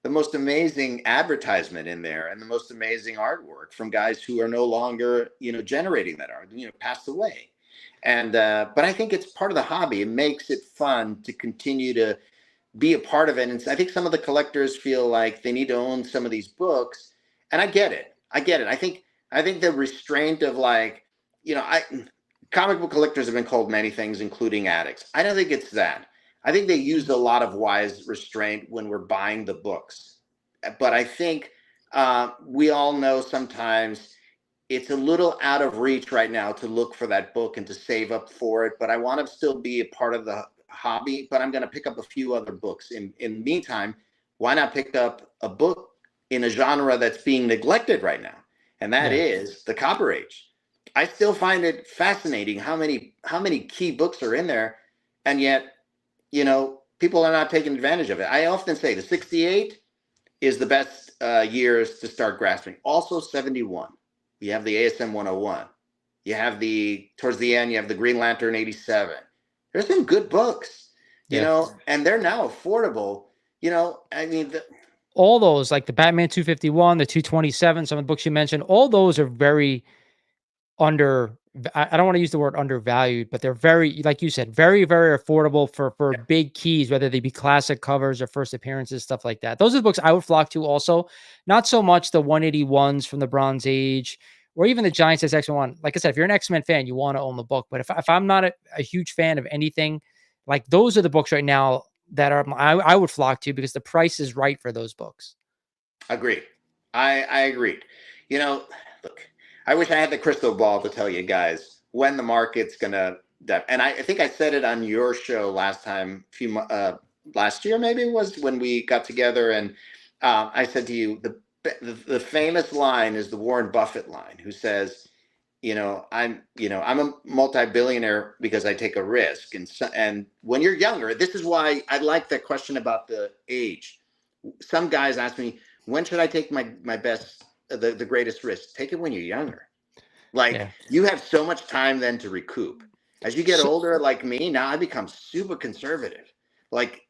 the most amazing advertisement in there, and the most amazing artwork from guys who are no longer generating that art. Passed away. And but I think it's part of the hobby. It makes it fun to continue to be a part of it. And I think some of the collectors feel like they need to own some of these books, and I get it. I think the restraint of, like, comic book collectors have been called many things, including addicts. I don't think it's that. I think they used a lot of wise restraint when we're buying the books. But I think we all know sometimes it's a little out of reach right now to look for that book and to save up for it. But I want to still be a part of the hobby, but I'm going to pick up a few other books. In the meantime, why not pick up a book in a genre that's being neglected right now? And that is the Copper Age. I still find it fascinating how many key books are in there, and yet, people are not taking advantage of it. I often say the 68 is the best years to start grasping. Also 71. You have the ASM 101. You have towards the end, you have the Green Lantern 87. There's some good books, and they're now affordable. I mean, All those, like the Batman 251, the 227, some of the books you mentioned, all those are very I don't want to use the word undervalued, but they're very, like you said, very, very affordable for big keys, whether they be classic covers or first appearances, stuff like that. Those are the books I would flock to also. Not so much the 181s from the Bronze Age or even the Giants X1. Like I said, if you're an X-Men fan, you want to own the book. But if I'm not a huge fan of anything, like those are the books right now that I would flock to because the price is right for those books. Agree. I agreed. You know, look, I wish I had the crystal ball to tell you guys when the market's gonna. And I think I said it on your show last time, last year maybe it was when we got together, and I said to you the famous line is the Warren Buffett line, who says, I'm a multi-billionaire because I take a risk, and when you're younger, this is why I like that question about the age. Some guys ask me, when should I take my best the greatest risk? Take it when you're younger. Like, Yeah. you have so much time then to recoup. As you get So, older, like me, now I become super conservative. Like,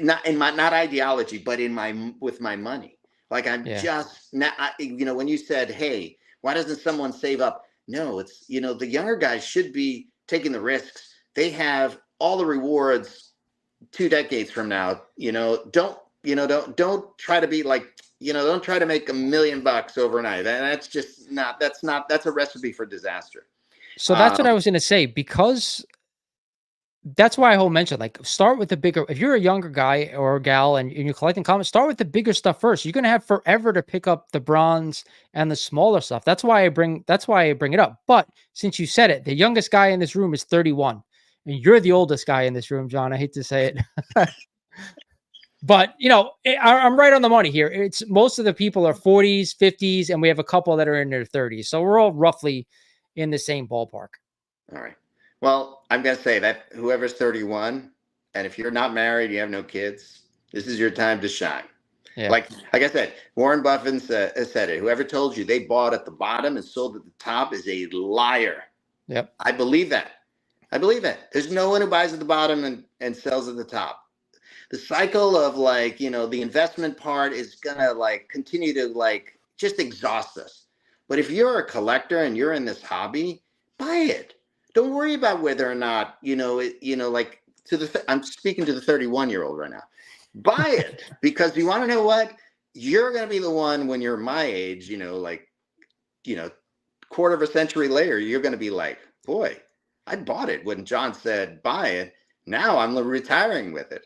not in my, not ideology, but in my, with my money. Like, I'm yeah. just now, when you said, hey, why doesn't someone save up? No, it's, the younger guys should be taking the risks. They have all the rewards 2 decades from now. Don't try to be like, don't try to make $1 million overnight. That's just not, that's a recipe for disaster. So that's what um I was going to say, because that's why I whole mentioned, like, start with the bigger. If you're a younger guy or a gal and you're collecting comments, start with the bigger stuff first. You're going to have forever to pick up the bronze and the smaller stuff. That's why I bring it up. But since you said it, the youngest guy in this room is 31, and you're the oldest guy in this room, John. I hate to say it. But I'm right on the money here. It's most of the people are 40s, 50s, and we have a couple that are in their 30s. So we're all roughly in the same ballpark. all right, well, I'm going to say that whoever's 31, and if you're not married, you have no kids, this is your time to shine. Yeah. Like I said, Warren Buffett said it. Whoever told you they bought at the bottom and sold at the top is a liar. Yep. I believe that. There's no one who buys at the bottom and sells at the top. The cycle of, like, the investment part is gonna, like, continue to, like, just exhaust us. But if you're a collector and you're in this hobby, buy it. Don't worry about whether or not, like, I'm speaking to the 31-year-old right now. Buy it, because you want to know what? You're going to be the one when you're my age, like, quarter of a century later, you're going to be like, boy, I bought it when John said buy it. Now I'm retiring with it.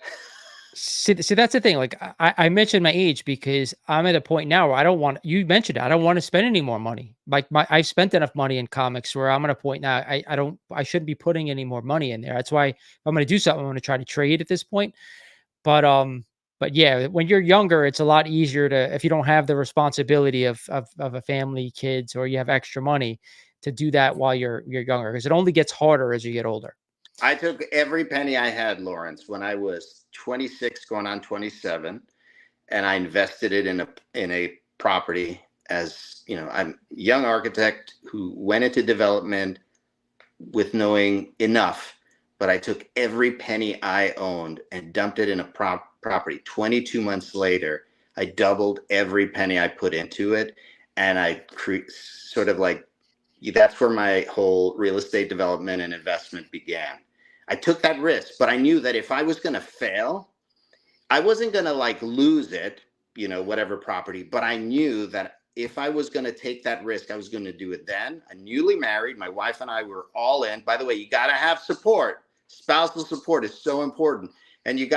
See, that's the thing. Like, I mentioned my age because I'm at a point now where I don't want, you mentioned it, I don't want to spend any more money. Like, I've spent enough money in comics where I'm at a point now, I shouldn't be putting any more money in there. That's why if I'm going to do something, I'm going to try to trade at this point. But yeah, when you're younger, it's a lot easier to, if you don't have the responsibility of a family, kids, or you have extra money, to do that while you're younger, because it only gets harder as you get older. I took every penny I had, Lawrence, when I was 26 going on 27, and I invested it in a property. As I'm a young architect who went into development with knowing enough, but I took every penny I owned and dumped it in a property. 22 months later, I doubled every penny I put into it, and I sort of like, that's where my whole real estate development and investment began. I took that risk, but I knew that if I was going to fail, I wasn't going to, like, lose it, whatever property, but I knew that if I was going to take that risk, I was going to do it then. I'm newly married. My wife and I were all in. By the way, you got to have support. Spousal support is so important. And you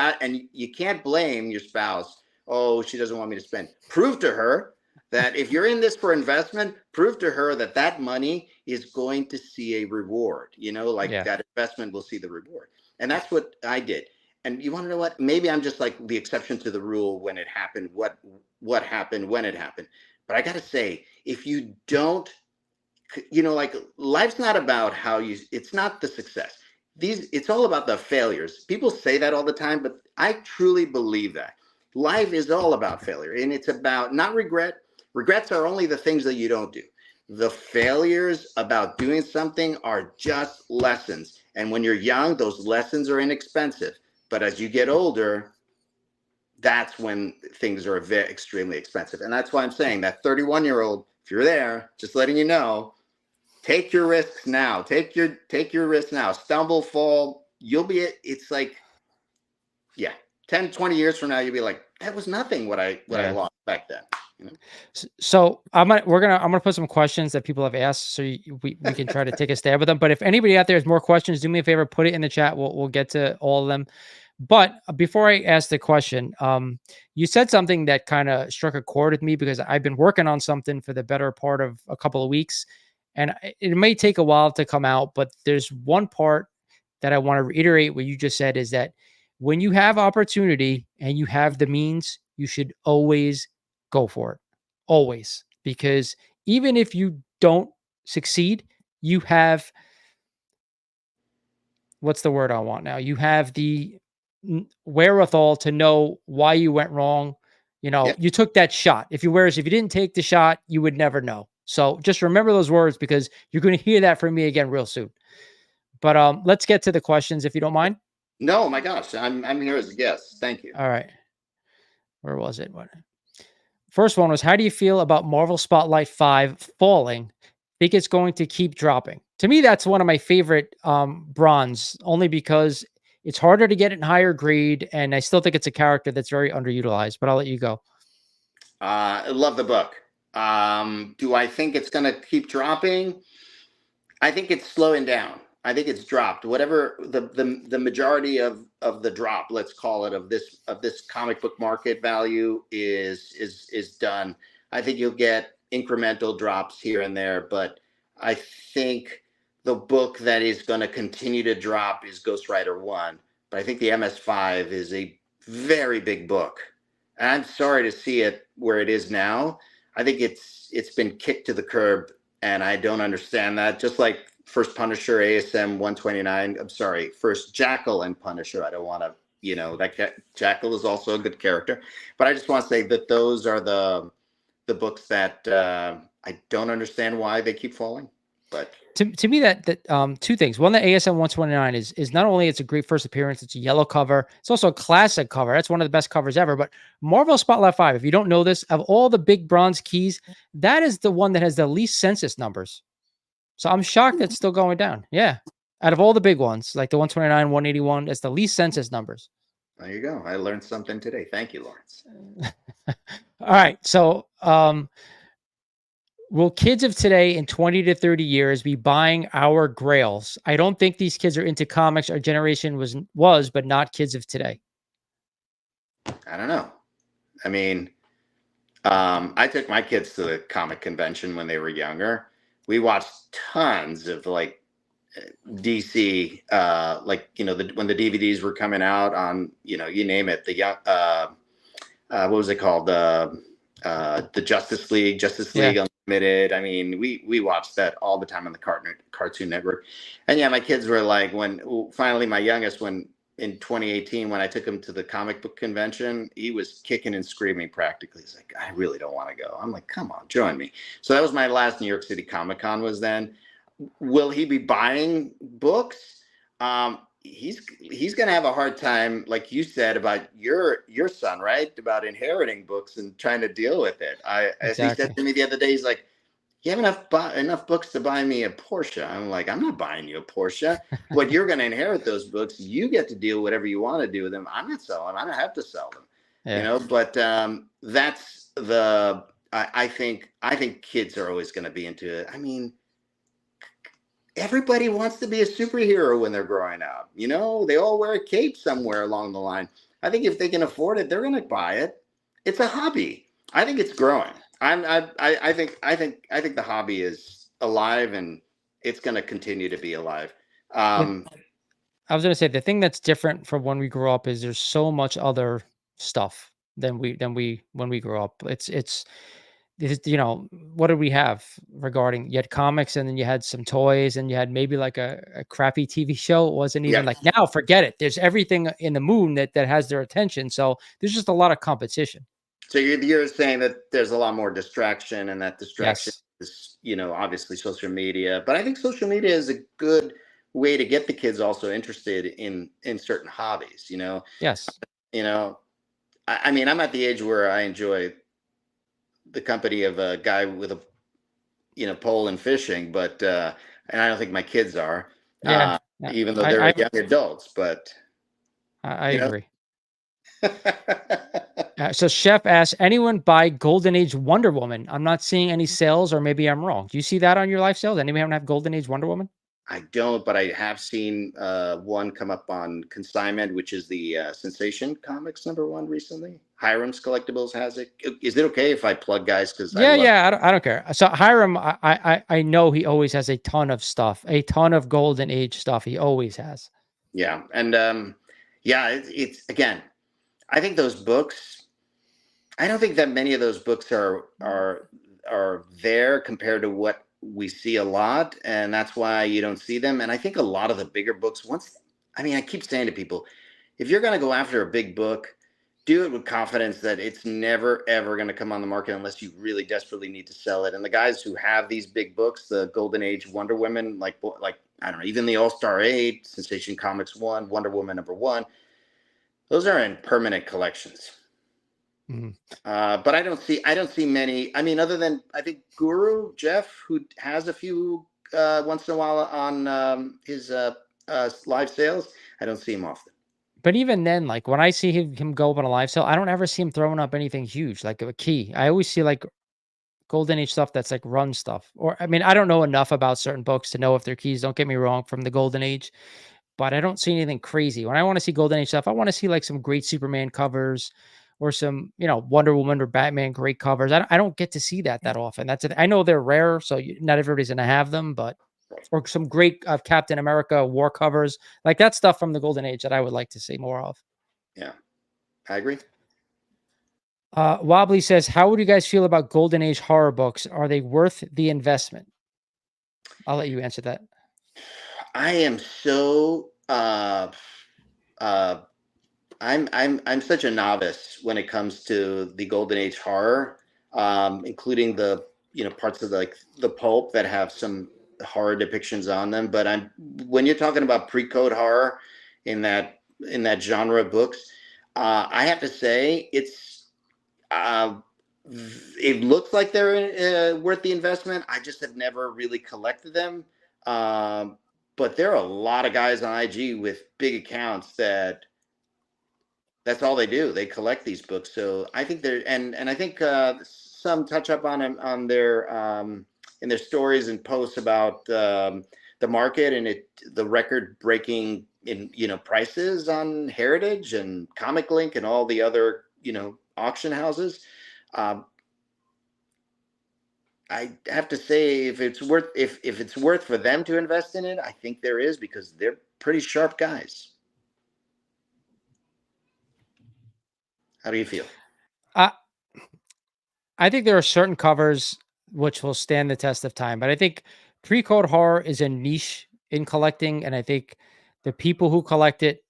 can't blame your spouse. Oh, she doesn't want me to spend. Prove to her that if you're in this for investment, prove to her that that money is going to see a reward, Yeah. that investment will see the reward. And that's what I did. And you want to know what? Maybe I'm just like the exception to the rule when it happened, what happened when it happened. But I got to say, if you don't, like, life's not about it's not the success. It's all about the failures. People say that all the time, but I truly believe that life is all about failure, and it's about not regret. Regrets are only the things that you don't do. The failures about doing something are just lessons. And when you're young, those lessons are inexpensive. But as you get older, that's when things are extremely expensive. And that's why I'm saying that 31-year-old, if you're there, just letting you know, take your risks now. Take your risks now. Stumble, fall. It's like, yeah, 10, 20 years from now, you'll be like, that was nothing what I lost back then. So I'm gonna put some questions that people have asked, so we can try to take a stab at them. But if anybody out there has more questions, do me a favor, put it in the chat. We'll get to all of them. But before I ask the question, you said something that kind of struck a chord with me because I've been working on something for the better part of a couple of weeks, and it may take a while to come out. But there's one part that I want to reiterate what you just said is that when you have opportunity and you have the means, you should always go for it, always, because even if you don't succeed, you have what's the word I want now? You have the wherewithal to know why you went wrong. You know, Yeah. you took that shot. Whereas if you didn't take the shot, you would never know. So just remember those words because you're going to hear that from me again real soon. But let's get to the questions if you don't mind. No, my gosh, I'm here as a guest. Thank you. All right. Where was it? First one was, how do you feel about Marvel Spotlight 5 falling? Think it's going to keep dropping. To me, that's one of my favorite bronze, only because it's harder to get in higher grade, and I still think it's a character that's very underutilized. But I'll let you go. I love the book. Do I think it's going to keep dropping? I think it's slowing down. I think it's dropped. Whatever the majority of the drop, let's call it, of this comic book market value is done. I think you'll get incremental drops here and there, but I think the book that is going to continue to drop is Ghost Rider 1. But I think the MS5 is a very big book. And I'm sorry to see it where it is now. I think it's been kicked to the curb, and I don't understand that. Just like first Punisher, ASM 129. I'm sorry, first Jackal and Punisher. I don't want to, Jackal is also a good character, but I just want to say that those are the books that I don't understand why they keep falling. But To me, that two things. One, the ASM 129 is not only it's a great first appearance, it's a yellow cover. It's also a classic cover. That's one of the best covers ever. But Marvel Spotlight 5, if you don't know this, of all the big bronze keys, that is the one that has the least census numbers. So I'm shocked that's still going down. Yeah. Out of all the big ones, like the 129, 181, it's the least census numbers. there you go. I learned something today. Thank you, Lawrence. All right. So, will kids of today in 20 to 30 years be buying our grails? I don't think these kids are into comics. Our generation was, but not kids of today. I don't know. I mean, I took my kids to the comic convention when they were younger. We watched tons of like DC, when the DVDs were coming out on, you name it, the young, what was it called? The Justice Yeah. League Unlimited. I mean, we watched that all the time on the Cartoon Network. And yeah, my kids were like, finally my youngest, when in 2018, when I took him to the comic book convention, he was kicking and screaming practically. He's like, I really don't want to go. I'm like, come on, join me. So that was my last New York City Comic Con was then. Will he be buying books? He's going to have a hard time, like you said about your son, right? About inheriting books and trying to deal with it. As he said Exactly. to me the other day, he's like, you have enough books to buy me a Porsche. I'm like, I'm not buying you a Porsche. But you're going to inherit those books. You get to do whatever you want to do with them. I'm not selling. I don't have to sell them. Yeah. But that's I think kids are always going to be into it. I mean, everybody wants to be a superhero when they're growing up. They all wear a cape somewhere along the line. I think if they can afford it, they're going to buy it. It's a hobby. I think it's growing. I think the hobby is alive, and it's going to continue to be alive. I was going to say the thing that's different from when we grew up is there's so much other stuff than when we grew up. It's what did we have regarding? You had comics, and then you had some toys, and you had maybe like a crappy TV show. It wasn't even Yeah. like now. Forget it. There's everything in the moon that has their attention. So there's just a lot of competition. So you're saying that there's a lot more distraction, and that distraction Yes. is, obviously social media. But I think social media is a good way to get the kids also interested in certain hobbies. Yes. I mean, I'm at the age where I enjoy the company of a guy with a pole and fishing, but and I don't think my kids are, Yeah. Yeah. even though I they're young adults. But I you know, agree. So Chef asks, anyone buy Golden Age Wonder Woman? I'm not seeing any sales, or maybe I'm wrong. Do you see that on your life sales? Anyone have Golden Age Wonder Woman? I don't, but I have seen one come up on consignment, which is the Sensation Comics #1 recently. Hiram's Collectibles has it. Is it okay if I plug, guys? Because I Yeah, love. yeah, I don't care. So Hiram, I know he always has a ton of stuff, a ton of golden age stuff. He always has. Yeah, and yeah, it's again. I think those books. I don't think that many of those books are there compared to what we see a lot, and that's why you don't see them. And I think a lot of the bigger books, once, I mean, I keep saying to people, if you're going to go after a big book, do it with confidence that it's never ever going to come on the market unless you really desperately need to sell it. And the guys who have these big books, the Golden Age Wonder Women, like I don't know, even the All Star 8, Sensation Comics 1, Wonder Woman #1, those are in permanent collections. Mhm. But I don't see many. I mean, other than I think Guru Jeff, who has a few once in a while on his live sales. I don't see him often. But even then, like when I see him go up on a live sale, I don't ever see him throwing up anything huge, like a key. I always see like golden age stuff that's like run stuff. Or I mean, I don't know enough about certain books to know if they're keys. Don't get me wrong from the golden age, but I don't see anything crazy. When I want to see golden age stuff, I want to see like some great Superman covers or some, Wonder Woman or Batman great covers. I don't get to see that often. I know they're rare, so not everybody's going to have them, but or some great Captain America war covers, like that stuff from the golden age that I would like to see more of. Yeah, I agree. Wobbly says, how would you guys feel about golden age horror books? Are they worth the investment? I'll let you answer that. I am so uh, I'm such a novice when it comes to the Golden Age horror, including the parts of the pulp that have some horror depictions on them. But when you're talking about pre-code horror in that genre of books, I have to say uh, it looks like they're worth the investment. I just have never really collected them. But there are a lot of guys on IG with big accounts that's all they do. They collect these books. So I think they're and I think some touch up on them on their in their stories and posts about the market and the record breaking in prices on Heritage and Comic Link and all the other auction houses. Um, I have to say if it's worth for them to invest in it, I think there is because they're pretty sharp guys. How do you feel? I I think there are certain covers which will stand the test of time, but I think pre-code horror is a niche in collecting, and I think the people who collect it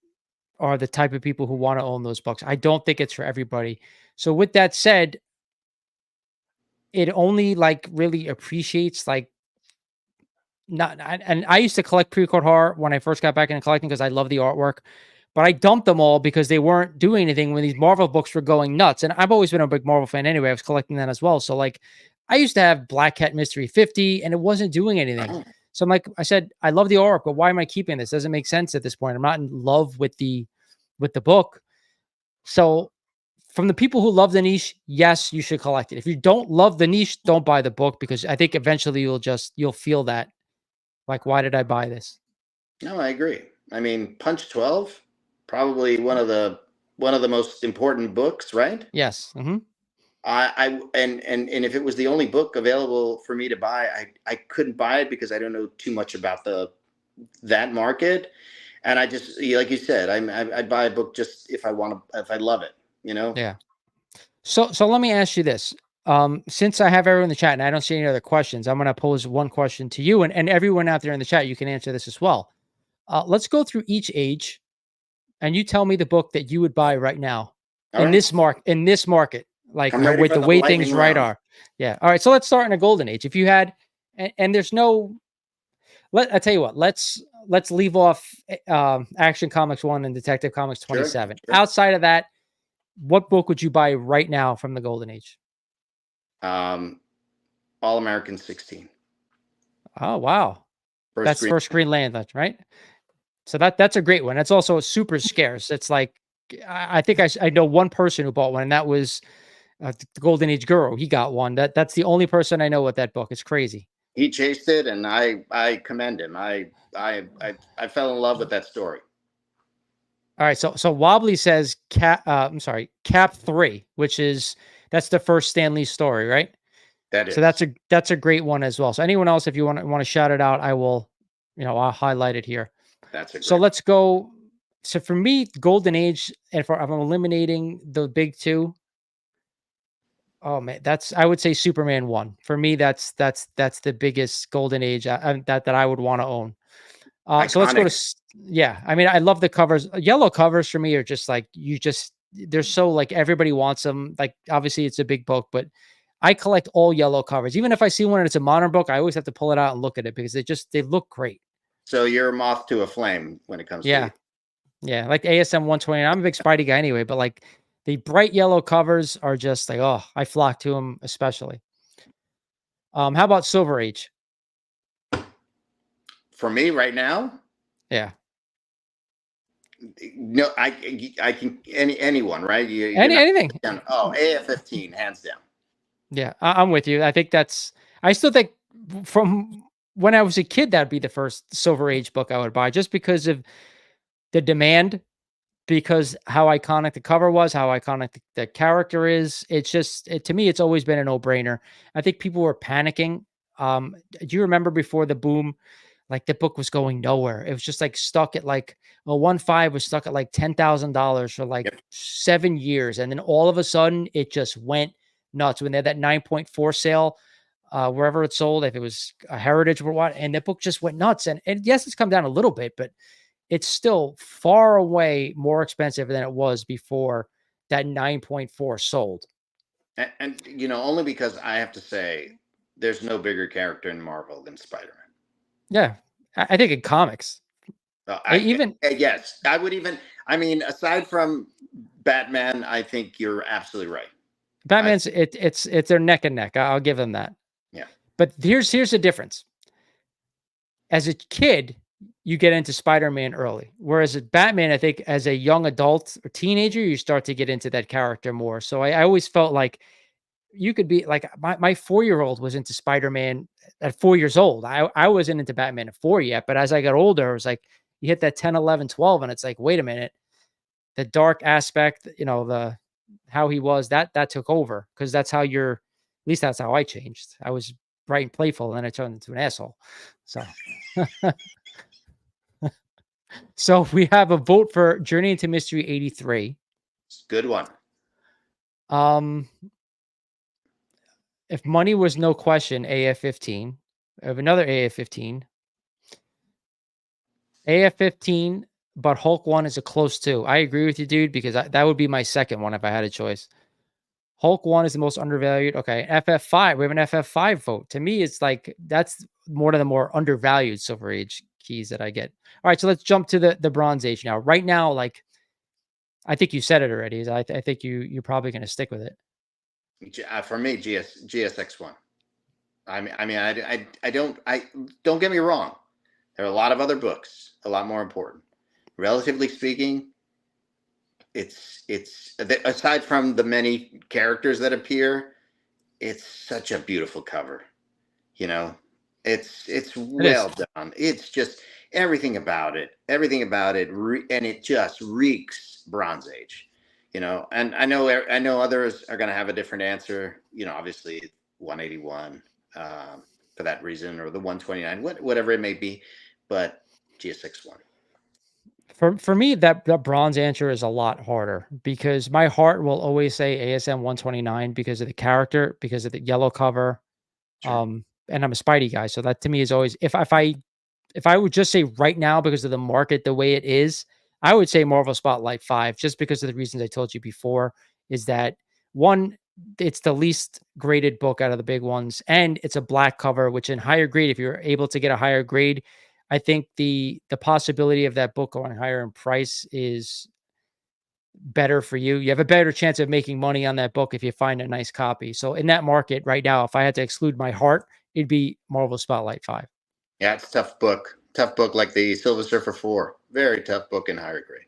are the type of people who want to own those books. I don't think it's for everybody. So with that said, it only like really appreciates like not and I used to collect pre-code horror when I first got back into collecting because I love the artwork. But I dumped them all because they weren't doing anything when these Marvel books were going nuts. And I've always been a big Marvel fan anyway. I was collecting that as well. So like I used to have Black Cat Mystery 50 and it wasn't doing anything. So I'm like, I said, I love the artwork, but why am I keeping this? Doesn't make sense at this point. I'm not in love with the book. So from the people who love the niche, yes, you should collect it. If you don't love the niche, don't buy the book because I think eventually you'll feel that. Like, why did I buy this? No, I agree. I mean, Punch 12, probably one of the most important books, right? Yes. Mm-hmm. And if it was the only book available for me to buy, I couldn't buy it because I don't know too much about that market. And I just, like you said, I'd buy a book just if I love it, Yeah. So let me ask you this. Since I have everyone in the chat and I don't see any other questions, I'm going to pose one question to you and everyone out there in the chat. You can answer this as well. Let's go through each age and you tell me the book that you would buy right now All right. in this market, like I'm ready with for the the way lightning things right round. are. Yeah. All right. So let's start in a golden age. If you had, and there's no, I tell you what, let's leave off Action Comics 1 and Detective Comics 27. Sure. Outside of that, what book would you buy right now from the golden age? All American 16. Oh, wow. That's Green. first Green Lantern, right? So that's a great one. It's also super scarce. It's like, I think I know one person who bought one, and that was the Golden Age Guru. He got one. That's the only person I know with that book. It's crazy. He chased it, and I commend him. I fell in love with that story. All right, so Wobbly says I'm sorry, Cap 3, which is that's the first Stan Lee story, right? That So is. that's a great one as well. So anyone else, if you want to shout it out, I will, I'll highlight it here. That's a So great. let's go. So for me, Golden Age, and if I'm eliminating the big two, oh man, I would say Superman 1. For me, that's the biggest Golden Age that I would want to own. So let's go to Iconic. yeah. I mean, I love the covers. Yellow covers for me are just like they're so like everybody wants them. Like obviously it's a big book, but I collect all yellow covers. Even if I see one and it's a modern book, I always have to pull it out and look at it because they look great. So you're a moth to a flame when it comes to Yeah, you. yeah. Like ASM 120. I'm a big Spidey guy anyway, but like the bright yellow covers are just like oh, I flock to them especially. How about Silver Age? For me right now, Yeah, no, I can anyone, right? You're not anything. down. Oh, AF-15, hands down. Yeah, I'm with you. I think I still think from when I was a kid, that'd be the first Silver Age book I would buy just because of the demand, because how iconic the cover was, how iconic the character is. It's just, to me, it's always been a no brainer. I think people were panicking. Do you remember before the boom? Like the book was going nowhere. It was just like stuck at like a 1.5 was stuck at like $10,000 for like Yep. 7 years. And then all of a sudden it just went nuts when they had that 9.4 sale, wherever it sold, if it was a heritage or what, and the book just went nuts. And yes, it's come down a little bit, but it's still far away more expensive than it was before that 9.4 sold. And only because I have to say, there's no bigger character in Marvel than Spider-Man. Yeah. I think in comics, even Yes, I would even. I mean, aside from Batman, I think you're absolutely right. I Batman's it's their neck and neck. I'll give them that. Yeah. But here's the difference. As a kid, you get into Spider-Man early, whereas at Batman, I think as a young adult or teenager, you start to get into that character more. So I always felt like you could be like my 4-year-old was into Spider-Man at 4 years old. I wasn't into Batman at 4 yet, but as I got older, it was like you hit that 10, 11, 12, and it's like, wait a minute, the dark aspect, the how he was, that took over because that's how at least that's how I changed. I was bright and playful, and then I turned into an asshole. So so we have a vote for Journey into Mystery 83. Good one. Um if money was no question, AF-15. I have another AF-15. AF-15, but Hulk 1 is a close 2. I agree with you, dude, because that would be my second one if I had a choice. Hulk 1 is the most undervalued. Okay, FF5. We have an FF5 vote. To me, it's like that's one of the more undervalued Silver Age keys that I get. All right, so let's jump to the Bronze Age now. Right now, like I think you said it already. I think you're probably going to stick with it. For me, GSX1. I don't get me wrong. There are a lot of other books, a lot more important. Relatively speaking, it's aside from the many characters that appear, it's such a beautiful cover. You know, it's It is. well done. It's just everything about it, and it just reeks Bronze Age. And I know others are going to have a different answer. Obviously 181 for that reason, or the 129, whatever it may be, but GSX1. For me, that bronze answer is a lot harder because my heart will always say ASM 129 because of the character, because of the yellow cover. Sure. And I'm a Spidey guy, so that to me is always if I would just say right now because of the market the way it is, I would say Marvel Spotlight 5 just because of the reasons I told you before. Is that one? It's the least graded book out of the big ones, and it's a black cover, which in higher grade, if you're able to get a higher grade, I think the possibility of that book going higher in price is better for you. You have a better chance of making money on that book if you find a nice copy. So in that market right now, if I had to exclude my heart, it'd be Marvel Spotlight 5. Yeah, it's a tough book. Tough book, like the Silver Surfer 4. Very tough book in higher grade.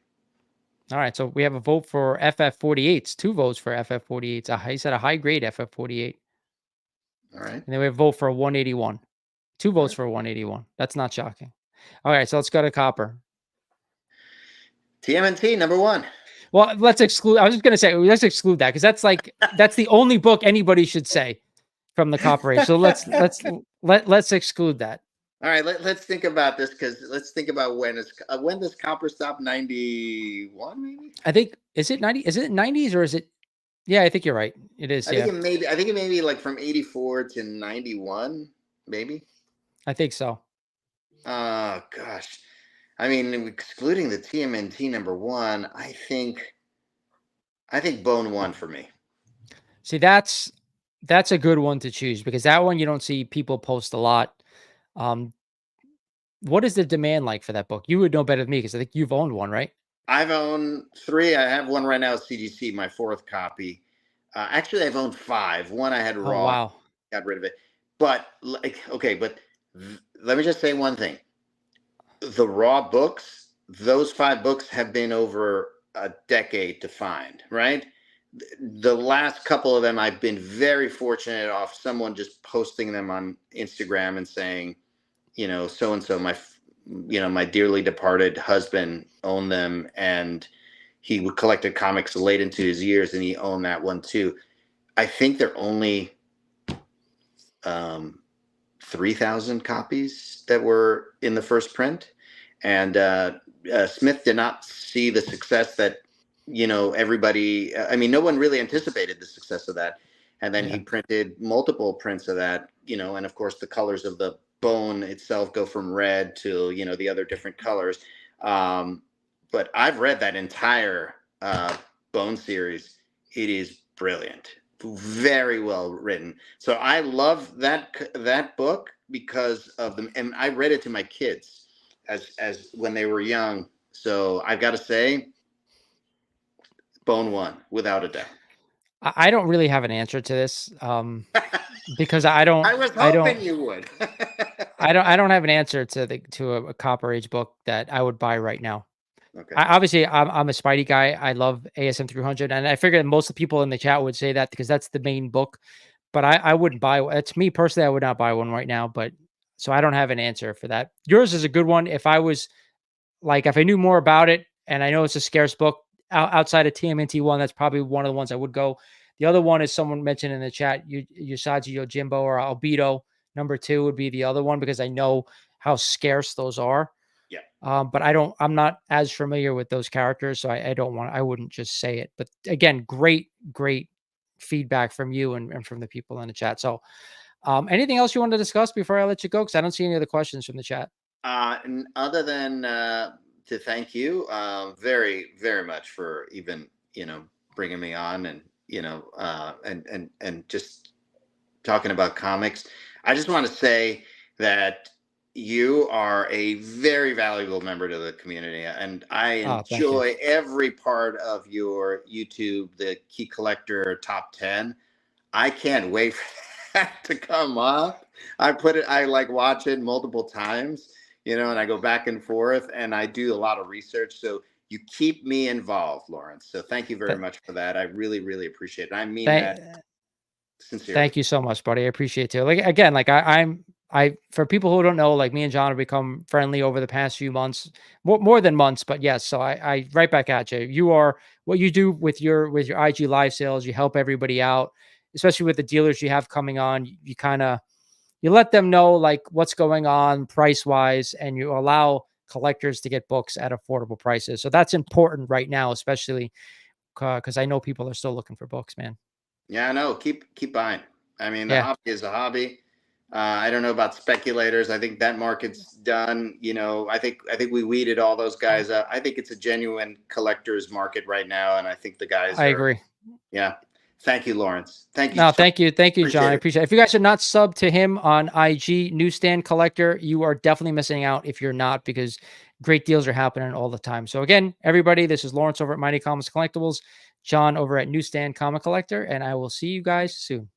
All right, so we have a vote for FF48s, 2 votes for FF48s. He said a high grade FF48. All right. And then we have a vote for a 181. 2 All votes right. for 181. That's not shocking. All right, so let's go to copper. TMNT number one. Well, let's exclude. I was just gonna say let's exclude that because that's the only book anybody should say from the copper age. So let's exclude that. All right, let's think about this, because let's think about when does copper stop? 91 maybe. I think is it 90? Is it 90s or is it? Yeah, I think you're right. It is. Yeah, I think it may be like from 84 to 91 maybe. I think so. Oh gosh. I mean, excluding the TMNT number one, I think Bone won for me. See, that's a good one to choose because that one you don't see people post a lot. Um, what is the demand like for that book? You would know better than me because I think you've owned one, right? I've owned three. I have one right now, CGC, my fourth copy. Actually, I've owned five. One I had Oh raw, wow. got rid of it. But like, okay, but let me just say one thing: the raw books, those five books have been over a decade to find, right? The last couple of them, I've been very fortunate off someone just posting them on Instagram and saying, so and so, my dearly departed husband owned them, and he collected comics late into his years, and he owned that one too. I think they're only 3,000 copies that were in the first print, and Smith did not see the success that everybody. I mean, no one really anticipated the success of that, and then Yeah. he printed multiple prints of that. And of course the colors of the bone itself go from red to the other different colors. But I've read that entire Bone series. It is brilliant, very well written. So I love that book because of them, and I read it to my kids as when they were young. So I've got to say, Bone won without a doubt. I don't really have an answer to this because I was hoping you would. I don't have an answer to a Copper Age book that I would buy right now. Okay. Obviously, I'm a Spidey guy. I love ASM 300, and I figured most of the people in the chat would say that because that's the main book. But I wouldn't buy. It's me personally. I would not buy one right now. But so I don't have an answer for that. Yours is a good one. If I knew more about it, and I know it's a scarce book outside of TMNT one, that's probably one of the ones I would go. The other one is someone mentioned in the chat, Yusaji Yojimbo or Albedo. Number 2 would be the other one because I know how scarce those are. Yeah. But I'm not as familiar with those characters, so I wouldn't just say it. But again, great feedback from you and from the people in the chat. So, anything else you want to discuss before I let you go? Because I don't see any other questions from the chat. Other than to thank you very, very much for even bringing me on, and and just talking about comics. I just want to say that you are a very valuable member to the community, and I Thank you. enjoy every part of your YouTube, the Key Collector Top 10. I can't wait for that to come up. I like watch it multiple times, and I go back and forth, and I do a lot of research. So you keep me involved, Lawrence. So thank you very much for that. I really, really appreciate it. I mean that sincerely. Thank you so much, buddy. I appreciate it. Like again, like I for people who don't know, like me and John have become friendly over the past few months, more than months, but yes. So I right back at you. You are what you do with your IG live sales. You help everybody out, especially with the dealers you have coming on. You kind of you let them know like what's going on price wise, and you allow collectors to get books at affordable prices. So that's important right now, especially because I know people are still looking for books, man. Yeah, no, keep buying. I mean, the Yeah, hobby is a hobby. I don't know about speculators. I think that market's done. I think we weeded all those guys out. I think it's a genuine collector's market right now, and I think the guys I are. agree. Yeah. Thank you, Lawrence. Thank you. No, So thank you, John. I appreciate it. appreciate it. If you guys are not subbed to him on IG, Newsstand Collector, you are definitely missing out if you're not, because great deals are happening all the time. So again, everybody, this is Lawrence over at Mighty Comics Collectibles, John over at Newsstand Comic Collector, and I will see you guys soon.